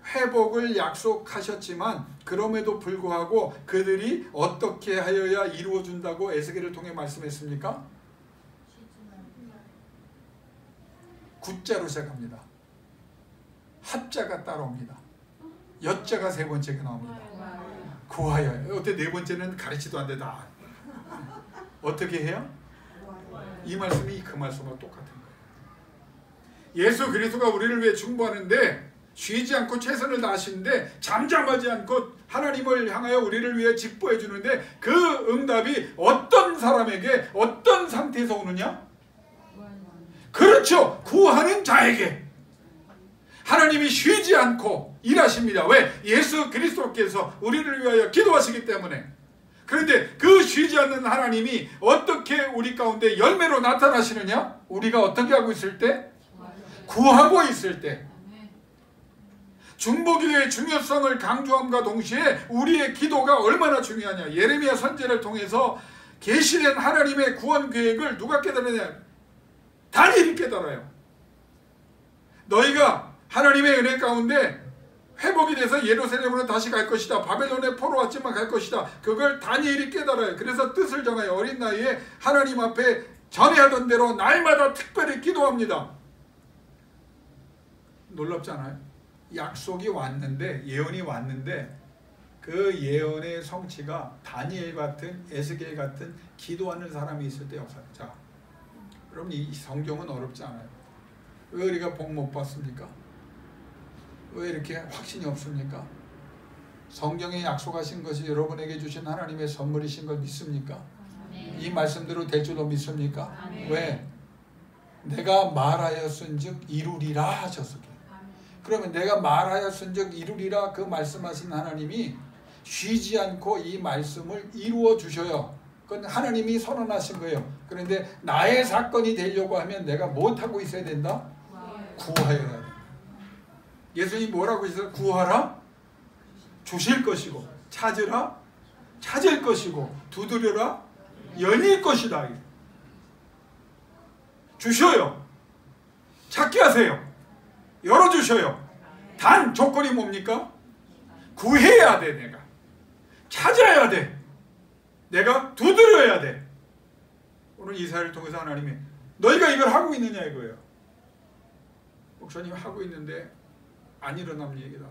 회복을 약속하셨지만 그럼에도 불구하고 그들이 어떻게 하여야 이루어준다고 에스겔을 통해 말씀했습니까? 구자로 시작합니다. 합자가 따라옵니다. 여자가 3번째가 나옵니다. 구하여. 어때 4번째는 가르치도 안 되다. 어떻게 해요? 이 말씀이 그 말씀과 똑같은 거예요. 예수 그리스도가 우리를 위해 중보하는데 쉬지 않고 최선을 다하시는데 잠잠하지 않고 하나님을 향하여 우리를 위해 직보해 주는데 그 응답이 어떤 사람에게 어떤 상태에서 오느냐? 그렇죠. 구하는 자에게 하나님이 쉬지 않고 일하십니다. 왜? 예수 그리스도께서 우리를 위하여 기도하시기 때문에. 그런데 그 쉬지 않는 하나님이 어떻게 우리 가운데 열매로 나타나시느냐? 우리가 어떻게 하고 있을 때? 구하고 있을 때. 중보기도의 중요성을 강조함과 동시에 우리의 기도가 얼마나 중요하냐. 예레미야 선지자를 통해서 계시된 하나님의 구원 계획을 누가 깨달으냐? 다니엘이 깨달아요. 너희가 하나님의 은혜 가운데 회복이 돼서 예루살렘으로 다시 갈 것이다. 바벨론에 포로 왔지만 갈 것이다. 그걸 다니엘이 깨달아요. 그래서 뜻을 정하여 어린 나이에 하나님 앞에 전해하던 대로 날마다 특별히 기도합니다. 놀랍지 않아요? 약속이 왔는데, 예언이 왔는데 그 예언의 성취가 다니엘 같은, 에스겔 같은 기도하는 사람이 있을 때 역사. 자, 그럼 이 성경은 어렵지 않아요. 왜 우리가 복 못 받습니까? 왜 이렇게 확신이 없습니까? 성경에 약속하신 것이 여러분에게 주신 하나님의 선물이신 걸 믿습니까? 이 말씀대로 될 줄로 믿습니까? 왜? 내가 말하였은즉 이루리라 하셨으니. 그러면 내가 말하였은즉 이루리라 그 말씀하신 하나님이 쉬지 않고 이 말씀을 이루어 주셔요. 그건 하나님이 선언하신 거예요. 그런데 나의 사건이 되려고 하면 내가 못하고 있어야 된다? 구하여야 돼. 예수님이 뭐라고 하셨어요? 구하라 주실 것이고, 찾으라 찾을 것이고, 두드려라 열릴 것이다. 주셔요. 찾게 하세요. 열어주셔요. 단 조건이 뭡니까? 구해야 돼. 내가 찾아야 돼. 내가 두드려야 돼. 오늘 이사야를 통해서 하나님이 너희가 이걸 하고 있느냐 이거예요. 목사님 하고 있는데 안 일어나는 얘기다.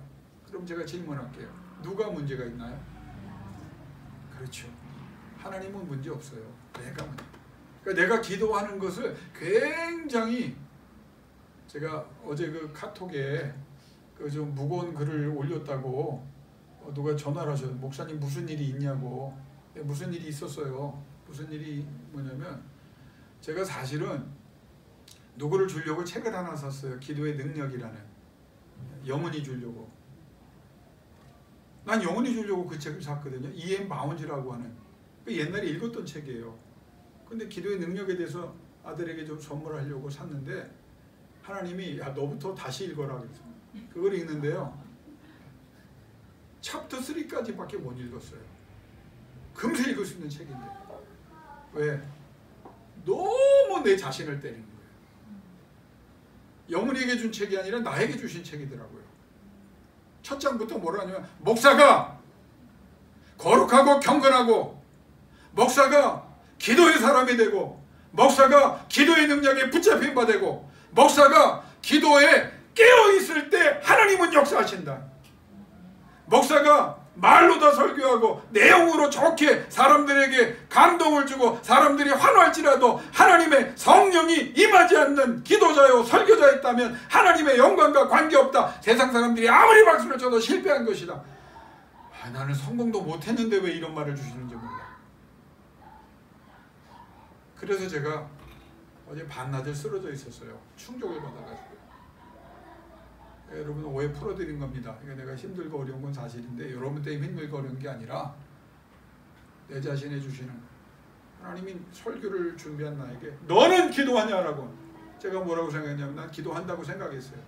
그럼 제가 질문할게요. 누가 문제가 있나요? 그렇죠. 하나님은 문제 없어요. 내가 문제. 그러니까 내가 기도하는 것을 굉장히, 제가 어제 그 카톡에 그 좀 무거운 글을 올렸다고 누가 전화를 하셔서 목사님 무슨 일이 있냐고. 무슨 일이 있었어요. 무슨 일이 뭐냐면, 제가 사실은 누구를 주려고 책을 하나 샀어요. 기도의 능력이라는. 영원히 주려고. 난 영원히 주려고 그 책을 샀거든요. E.M. 바운즈라고 하는. 옛날에 읽었던 책이에요. 근데 기도의 능력에 대해서 아들에게 좀 선물하려고 샀는데 하나님이 야 너부터 다시 읽어라 그래서 그걸 읽는데요. 챕터 3까지밖에 못 읽었어요. 금세 읽을 수 있는 책인데. 왜? 너무 내 자신을 때리는 거예요. 영훈이에게 준 책이 아니라 나에게 주신 책이더라고요. 첫 장부터 뭐라 하냐면, 목사가 거룩하고 경건하고, 목사가 기도의 사람이 되고, 목사가 기도의 능력에 붙잡힌 바 되고, 목사가 기도에 깨어있을 때 하나님은 역사하신다. 목사가 말로 더 설교하고 내용으로 좋게 사람들에게 감동을 주고 사람들이 환호할지라도 하나님의 성령이 임하지 않는 기도자요 설교자였다면 하나님의 영광과 관계없다. 세상 사람들이 아무리 박수를 쳐도 실패한 것이다. 나는 성공도 못했는데 왜 이런 말을 주시는지 몰라. 그래서 제가 어제 반나절 쓰러져 있었어요. 충격을 받아가지고. 여러분 오해 풀어드린 겁니다. 그러니까 내가 힘들고 어려운 건 사실인데 여러분 때문에 힘들고 어려운 게 아니라 내 자신에 주시는, 하나님이 설교를 준비한 나에게 너는 기도하냐라고. 제가 뭐라고 생각했냐면 난 기도한다고 생각했어요.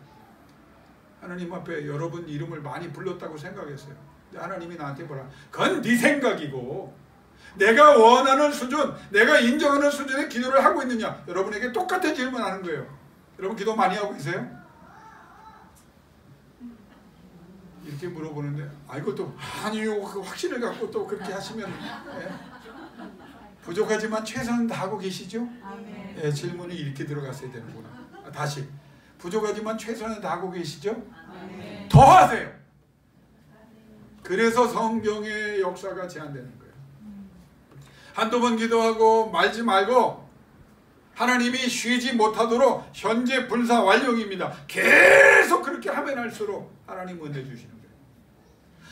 하나님 앞에 여러분 이름을 많이 불렀다고 생각했어요. 근데 하나님이 나한테 뭐라, 그건 네 생각이고 내가 원하는 수준, 내가 인정하는 수준의 기도를 하고 있느냐. 여러분에게 똑같은 질문하는 거예요. 여러분 기도 많이 하고 계세요? 이렇게 물어보는데 이것도 아니요 그 확신을 갖고 또 그렇게 하시면 부족하지만 최선은 다하고 계시죠? 예, 질문이 이렇게 들어갔어야 되는구나. 다시 부족하지만 최선은 다하고 계시죠? 더 하세요. 그래서 성경의 역사가 제한되는 거예요. 한두 번 기도하고 말지 말고 하나님이 쉬지 못하도록 현재 분사 완료입니다. 계속 그렇게 하면 할수록 하나님 은혜 주시는 거예요.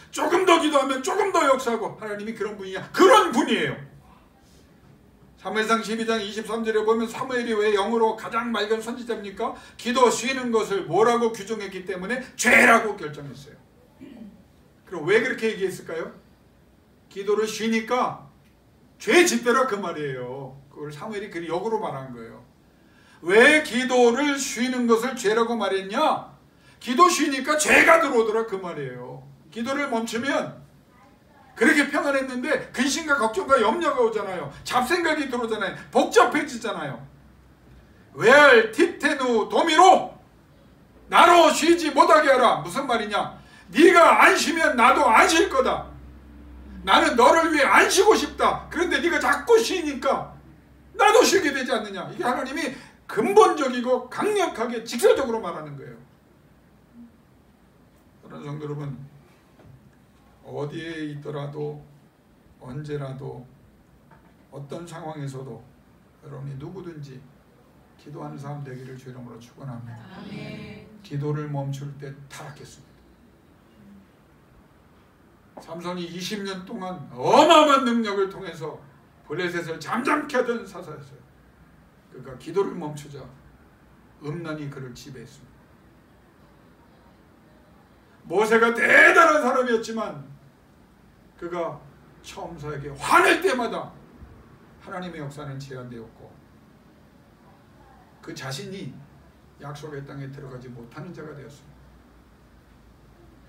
조금 더 기도하면 조금 더 역사하고, 하나님이 그런 분이냐? 그런 분이에요. 사무엘상 12장 23절에 보면 사무엘이 왜 영으로 가장 맑은 선지자입니까? 기도 쉬는 것을 뭐라고 규정했기 때문에 죄라고 결정했어요. 그럼 왜 그렇게 얘기했을까요? 기도를 쉬니까 죄 짓더라 그 말이에요. 그걸 사무엘이 그 역으로 말한 거예요. 왜 기도를 쉬는 것을 죄라고 말했냐? 기도 쉬니까 죄가 들어오더라 그 말이에요. 기도를 멈추면 그렇게 평안했는데 근심과 걱정과 염려가 오잖아요. 잡생각이 들어오잖아요. 복잡해지잖아요. 웨알 티테누 도미로, 나로 쉬지 못하게 하라. 무슨 말이냐? 네가 안 쉬면 나도 안 쉴 거다. 나는 너를 위해 안 쉬고 싶다. 그런데 네가 자꾸 쉬니까 나도 쉬게 되지 않느냐. 이게 하나님이 근본적이고 강력하게 직설적으로 말하는 거예요. 그런 성도 여러분, 어디에 있더라도 언제라도 어떤 상황에서도 여러분이 누구든지 기도하는 사람 되기를 주 이름으로 축원합니다. 기도를 멈출 때 타락했습니다. 삼손이 20년 동안 어마어마한 능력을 통해서 블레셋을 잠잠케 하던 사사였어요. 그가 기도를 멈추자 음란이 그를 지배했습니다. 모세가 대단한 사람이었지만 그가 처음사에게 화낼 때마다 하나님의 역사는 제한되었고 그 자신이 약속의 땅에 들어가지 못하는 자가 되었습니다.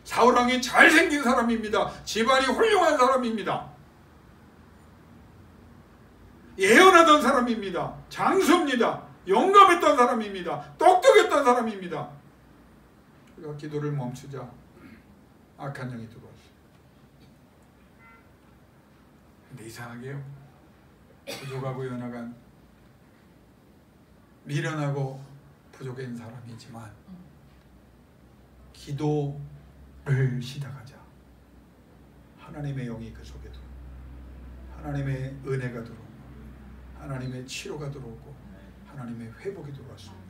사울왕이 잘생긴 사람입니다. 집안이 훌륭한 사람입니다. 예언하던 사람입니다. 장수입니다. 용감했던 사람입니다. 똑똑했던 사람입니다. 그가 기도를 멈추자 악한 영이 들어왔어요. 근데 이상하게요, 부족하고 연약한 미련하고 부족한 사람이지만 기도를 시작하자 하나님의 영이 그 속에 들어오고 하나님의 은혜가 들어오고 하나님의 치료가 들어오고 하나님의 회복이 들어왔습니다.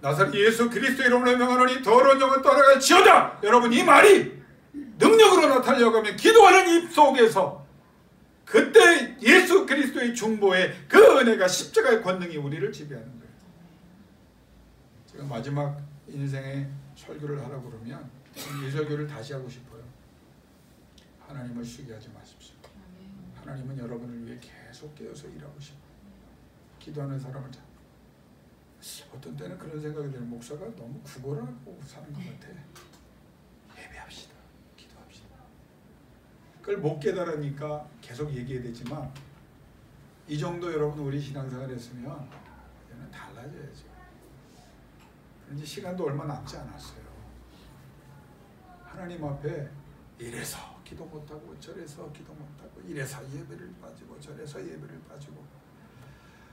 나사렛 예수 그리스도 이름으로 명하노니 더러운 영은 떠나갈지어다. 여러분, 이 말이 능력으로 나타내려고 하면 기도하는 입 속에서 그때 예수 그리스도의 중보에 그 은혜가 십자가의 권능이 우리를 지배하는 거예요. 제가 마지막 인생의 설교를 하라고 그러면 이 설교를 다시 하고 싶어요. 하나님을 쉬게 하지 마십시오. 하나님은 여러분을 위해 계속 깨어서 일하고 싶어요. 기도하는 사람을 어떤 때는 그런 생각이 드는, 목사가 너무 구걸하고 사는 것 같아. 예배합시다. 기도합시다. 그걸 못 깨달으니까 계속 얘기해야 되지만 이 정도 여러분 우리 신앙생활 했으면 이제는 달라져야죠. 이제 시간도 얼마 남지 않았어요. 하나님 앞에 이래서 기도 못하고 저래서 기도 못하고 이래서 예배를 빠지고 저래서 예배를 빠지고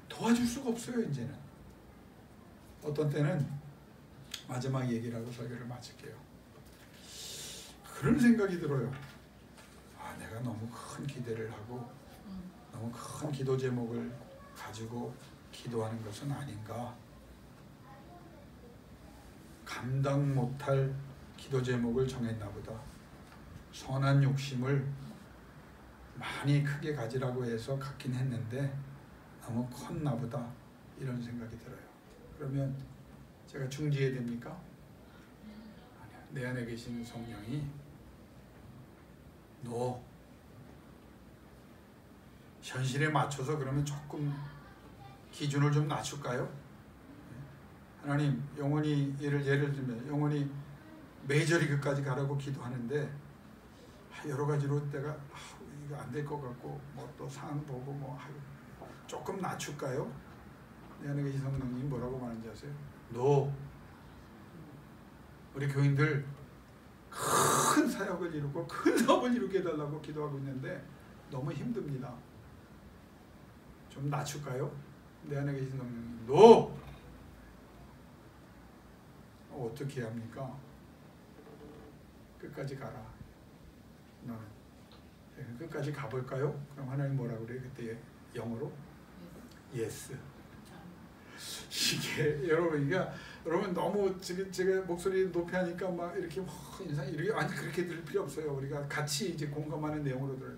도와줄 수가 없어요. 이제는 어떤 때는 마지막 얘기를 하고 설교를 마칠게요. 그런 생각이 들어요. 내가 너무 큰 기대를 하고 너무 큰 기도 제목을 가지고 기도하는 것은 아닌가. 감당 못할 기도 제목을 정했나 보다. 선한 욕심을 많이 크게 가지라고 해서 갖긴 했는데 너무 컸나 보다. 이런 생각이 들어요. 그러면 제가 중지해야 됩니까? 아니요. 내 안에 계시는 성령이 너 현실에 맞춰서 그러면 조금 기준을 좀 낮출까요? 하나님, 영원히 예를 들면 영원히 메이저리그까지 가라고 기도하는데 여러 가지로 내가 이거 안 될 것 같고 뭐 또 상황 보고 뭐 조금 낮출까요? 내 안에 계신 성령님 뭐라고 말하는지 아세요? 너 우리 교인들 큰 사역을 이루고 큰 사업을 이루게 해달라고 기도하고 있는데 너무 힘듭니다. 좀 낮출까요? 내 안에 계신 성령님 너 어떻게 해야 합니까? 끝까지 가라. 너는 끝까지 가볼까요? 그럼 하나님 뭐라고 그래요? 그때 영어로 예스. 이게 여러분 너무 지금 제가 목소리 높이 하니까 막 이렇게 인상 이렇게 아니 그렇게 들을 필요 없어요. 우리가 같이 이제 공감하는 내용으로 들어요.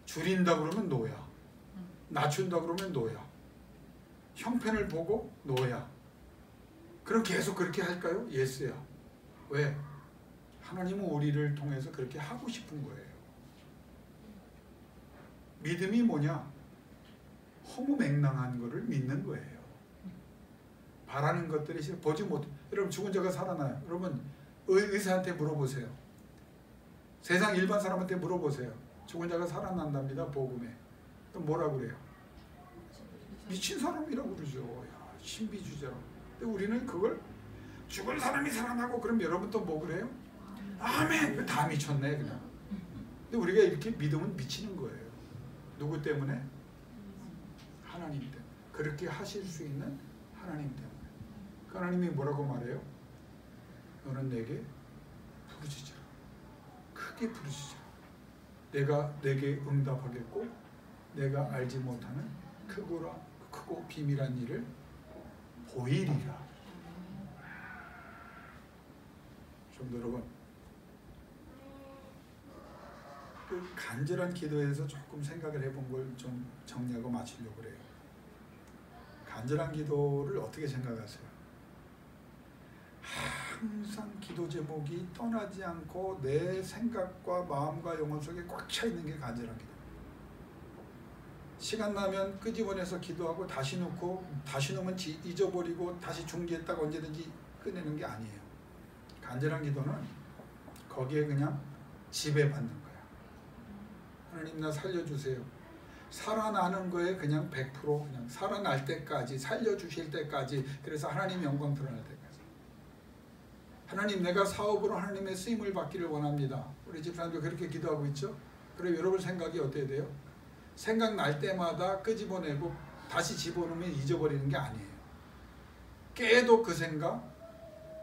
줄인다 그러면 노야. 낮춘다 그러면 노야. 형편을 보고 노야. 그럼 계속 그렇게 할까요? 예스야. 왜? 하나님은 우리를 통해서 그렇게 하고 싶은 거예요. 믿음이 뭐냐? 허무맹랑한 거를 믿는 거예요. 바라는 것들이 보지 못. 여러분 죽은 자가 살아나요. 여러분 의사한테 물어보세요. 세상 일반 사람한테 물어보세요. 죽은 자가 살아난답니다. 복음에. 그럼 뭐라고 그래요? 미친 사람이라고 그러죠. 야, 신비주의자라고. 우리는 그걸 죽은 사람이 살아나고 그럼 여러분 또 뭐 그래요? 아멘! 다 미쳤네 그냥. 근데 우리가 이렇게 믿으면 미치는 거예요. 누구 때문에? 하나님 때문에. 그렇게 하실 수 있는 하나님 때문에. 그 하나님이 뭐라고 말해요? 너는 내게 부르짖으라. 크게 부르짖으라. 내가 내게 응답하겠고 내가 알지 못하는 크고 비밀한 일을 보이리라. 성도 여러분, 그 간절한 기도에서 조금 생각을 해본 걸 좀 정리하고 마치려고 그래요. 간절한 기도를 어떻게 생각하세요? 항상 기도 제목이 떠나지 않고 내 생각과 마음과 영혼 속에 꽉 차 있는 게 간절한 기도. 시간 나면 끄집어내서 기도하고 다시 놓고 다시 놓으면 잊어버리고 다시 중지했다가 언제든지 꺼내는 게 아니에요. 간절한 기도는 거기에 그냥 지배받는 거야. 하나님 나 살려주세요. 살아나는 거에 그냥 100% 그냥 살아날 때까지 살려주실 때까지 그래서 하나님 영광 드러날 때까지. 하나님 내가 사업으로 하나님의 쓰임을 받기를 원합니다. 우리 집사님도 그렇게 기도하고 있죠. 그럼 여러분 생각이 어떻게 돼요? 생각날 때마다 끄집어내고 다시 집어넣으면 잊어버리는 게 아니에요. 깨도 그 생각,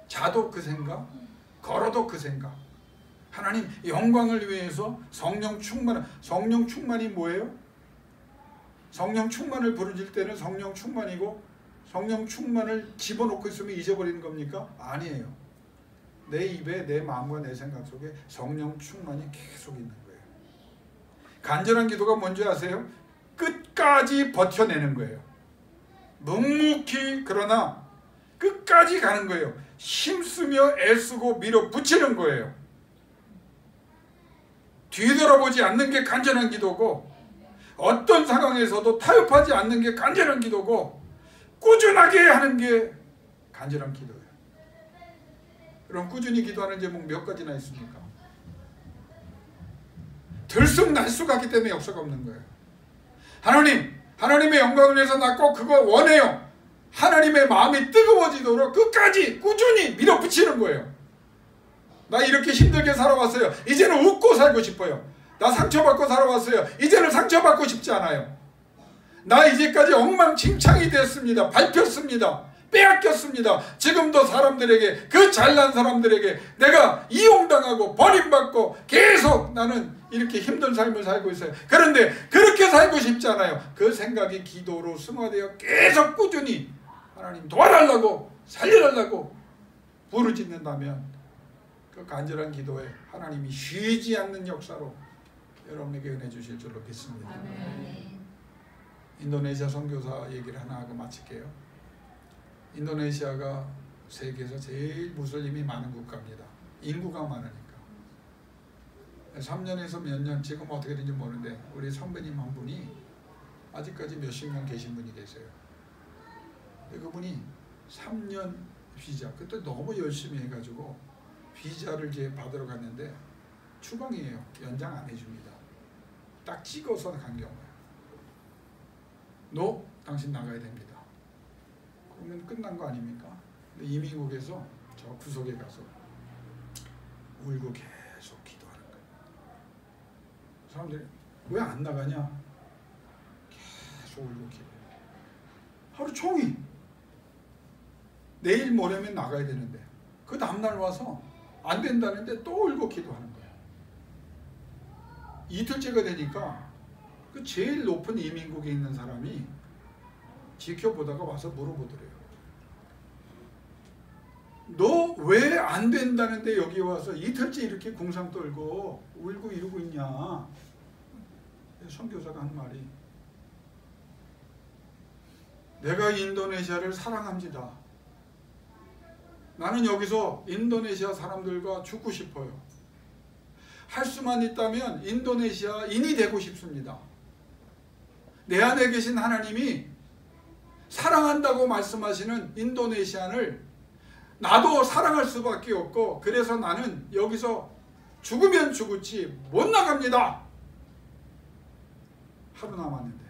자도 그 생각, 걸어도 그 생각. 하나님 영광을 위해서 성령 충만이 뭐예요? 성령 충만을 부르질 때는 성령 충만이고 성령 충만을 집어넣고 있으면 잊어버리는 겁니까? 아니에요. 내 입에 내 마음과 내 생각 속에 성령 충만이 계속 있는 거예요. 간절한 기도가 뭔지 아세요? 끝까지 버텨내는 거예요. 묵묵히 그러나 끝까지 가는 거예요. 힘쓰며 애쓰고 밀어붙이는 거예요. 뒤돌아보지 않는 게 간절한 기도고 어떤 상황에서도 타협하지 않는 게 간절한 기도고 꾸준하게 하는 게 간절한 기도예요. 그럼 꾸준히 기도하는 제목 몇 가지나 있습니까? 들쑥날쑥하기 때문에 역사가 없는 거예요. 하나님의 영광을 위해서 나 꼭 그거 원해요. 하나님의 마음이 뜨거워지도록 끝까지 꾸준히 밀어붙이는 거예요. 나 이렇게 힘들게 살아왔어요. 이제는 웃고 살고 싶어요. 나 상처받고 살아왔어요. 이제는 상처받고 싶지 않아요. 나 이제까지 엉망진창이 됐습니다. 밟혔습니다. 빼앗겼습니다. 지금도 사람들에게 그 잘난 사람들에게 내가 이용당하고 버림받고 계속 나는 이렇게 힘든 삶을 살고 있어요. 그런데 그렇게 살고 싶지 않아요. 그 생각이 기도로 승화되어 계속 꾸준히 하나님 도와달라고 살려달라고 부르짖는다면 그 간절한 기도에 하나님이 쉬지 않는 역사로 여러분에게 은혜 주실 줄로 믿습니다. 아멘. 인도네시아 선교사 얘기를 하나 하고 마칠게요. 인도네시아가 세계에서 제일 무슬림이 많은 국가입니다. 인구가 많으니까. 3년에서 몇 년, 지금 어떻게 되는지 모르는데 우리 선배님 한 분이 아직까지 몇십 명 계신 분이 계세요. 그분이 3년 비자, 그때 너무 열심히 해가지고 비자를 이제 받으러 갔는데 추방이에요. 연장 안 해줍니다. 딱 찍어서 간 경우야. 너 당신 나가야 됩니다. 그러면 끝난 거 아닙니까? 근데 이민국에서 저 구석에 가서 울고 계속 기도하는 거예요. 사람들이 왜 안 나가냐? 계속 울고 기도해요. 하루 종일. 내일 모레면 나가야 되는데 그 다음날 와서 안 된다는데 또 울고 기도하는 거예요. 이틀째가 되니까 그 제일 높은 이민국에 있는 사람이 지켜보다가 와서 물어보더래요. 너 왜 안 된다는데 여기 와서 이틀째 이렇게 궁상 떨고 울고 이러고 있냐? 선교사가 한 말이 내가 인도네시아를 사랑합니다. 나는 여기서 인도네시아 사람들과 죽고 싶어요. 할 수만 있다면 인도네시아인이 되고 싶습니다. 내 안에 계신 하나님이 사랑한다고 말씀하시는 인도네시안을 나도 사랑할 수밖에 없고 그래서 나는 여기서 죽으면 죽을지 못 나갑니다. 하루 남았는데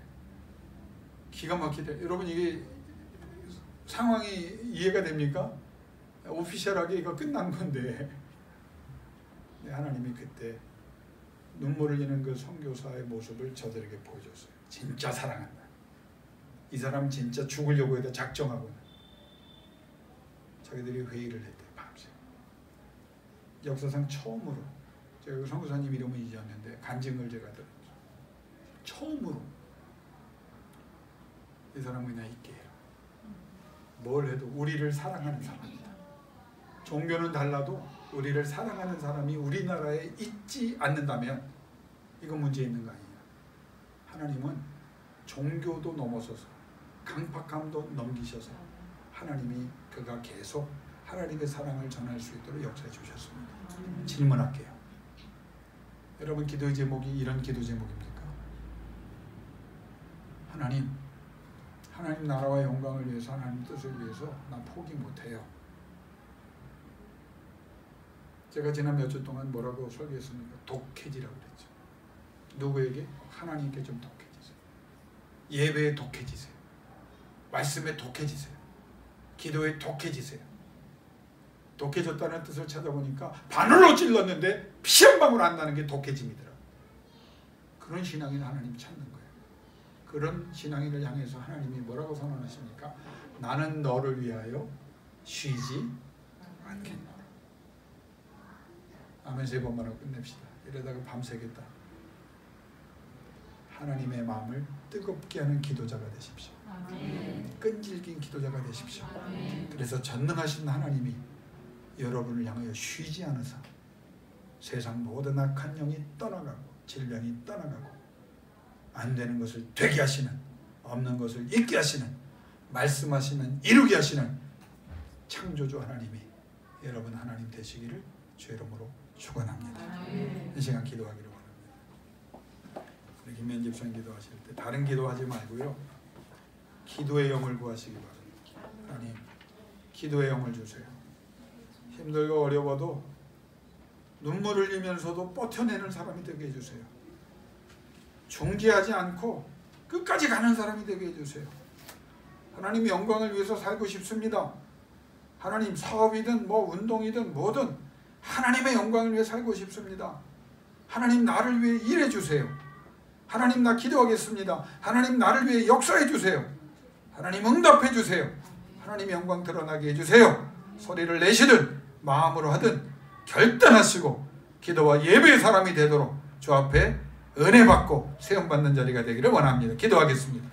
기가 막히대. 여러분 이게 상황이 이해가 됩니까? 오피셜하게 이거 끝난 건데 하나님이 그때 눈물을 흘리는 그 선교사의 모습을 저들에게 보여줬어요. 진짜 사랑한다. 이 사람 진짜 죽으려고 해도 작정하고 자기들이 회의를 했대. 밤새. 역사상 처음으로 제가 그 선교사님 이름은 잊었는데 간증을 제가 들었죠. 처음으로 이 사람은 그냥 있게 해요. 뭘 해도 우리를 사랑하는 사람이다. 종교는 달라도 우리를 사랑하는 사람이 우리나라에 있지 않는다면 이건 문제 있는 거 아니냐. 하나님은 종교도 넘어서서 강팍함도 넘기셔서 하나님이 그가 계속 하나님의 사랑을 전할 수 있도록 역사해 주셨습니다. 질문할게요. 여러분 기도의 제목이 이런 기도 제목입니까? 하나님 나라와 영광을 위해서 하나님 뜻을 위해서 나 포기 못해요. 제가 지난 몇 주 동안 뭐라고 설교했습니까? 독해지라고 그랬죠. 누구에게? 하나님께 좀 독해지세요. 예배에 독해지세요. 말씀에 독해지세요. 기도에 독해지세요. 독해졌다는 뜻을 찾아보니까 바늘로 찔렀는데 피 한 방울 안 나는 게 독해짐이더라고요. 그런 신앙인 하나님 찾는 거예요. 그런 신앙인을 향해서 하나님이 뭐라고 선언하십니까? 나는 너를 위하여 쉬지 않겠다. 아멘 3번만 하고 끝냅시다. 이러다가 밤새겠다. 하나님의 마음을 뜨겁게 하는 기도자가 되십시오. 아멘. 끈질긴 기도자가 되십시오. 아멘. 그래서 전능하신 하나님이 여러분을 향하여 쉬지 않으사 세상 모든 악한 영이 떠나가고 질병이 떠나가고 안 되는 것을 되게 하시는, 없는 것을 있게 하시는, 말씀하시는, 이루게 하시는 창조주 하나님이 여러분 하나님 되시기를 주의 이름으로 축원합니다. 이 시간 기도하기를 원합니다. 우리 김면 집사님 기도하실 때 다른 기도하지 말고요, 기도의 영을 구하시기 바랍니다. 하나님, 기도의 영을 주세요. 힘들고 어려워도 눈물을 흘리면서도 버텨내는 사람이 되게 해주세요. 중지하지 않고 끝까지 가는 사람이 되게 해주세요. 하나님 영광을 위해서 살고 싶습니다. 하나님 사업이든 뭐 운동이든 뭐든 하나님의 영광을 위해 살고 싶습니다. 하나님 나를 위해 일해 주세요. 하나님 나 기도하겠습니다. 하나님 나를 위해 역사해 주세요. 하나님 응답해 주세요. 하나님 영광 드러나게 해주세요. 소리를 내시든 마음으로 하든 결단하시고 기도와 예배의 사람이 되도록 주 앞에 은혜 받고 세움받는 자리가 되기를 원합니다. 기도하겠습니다.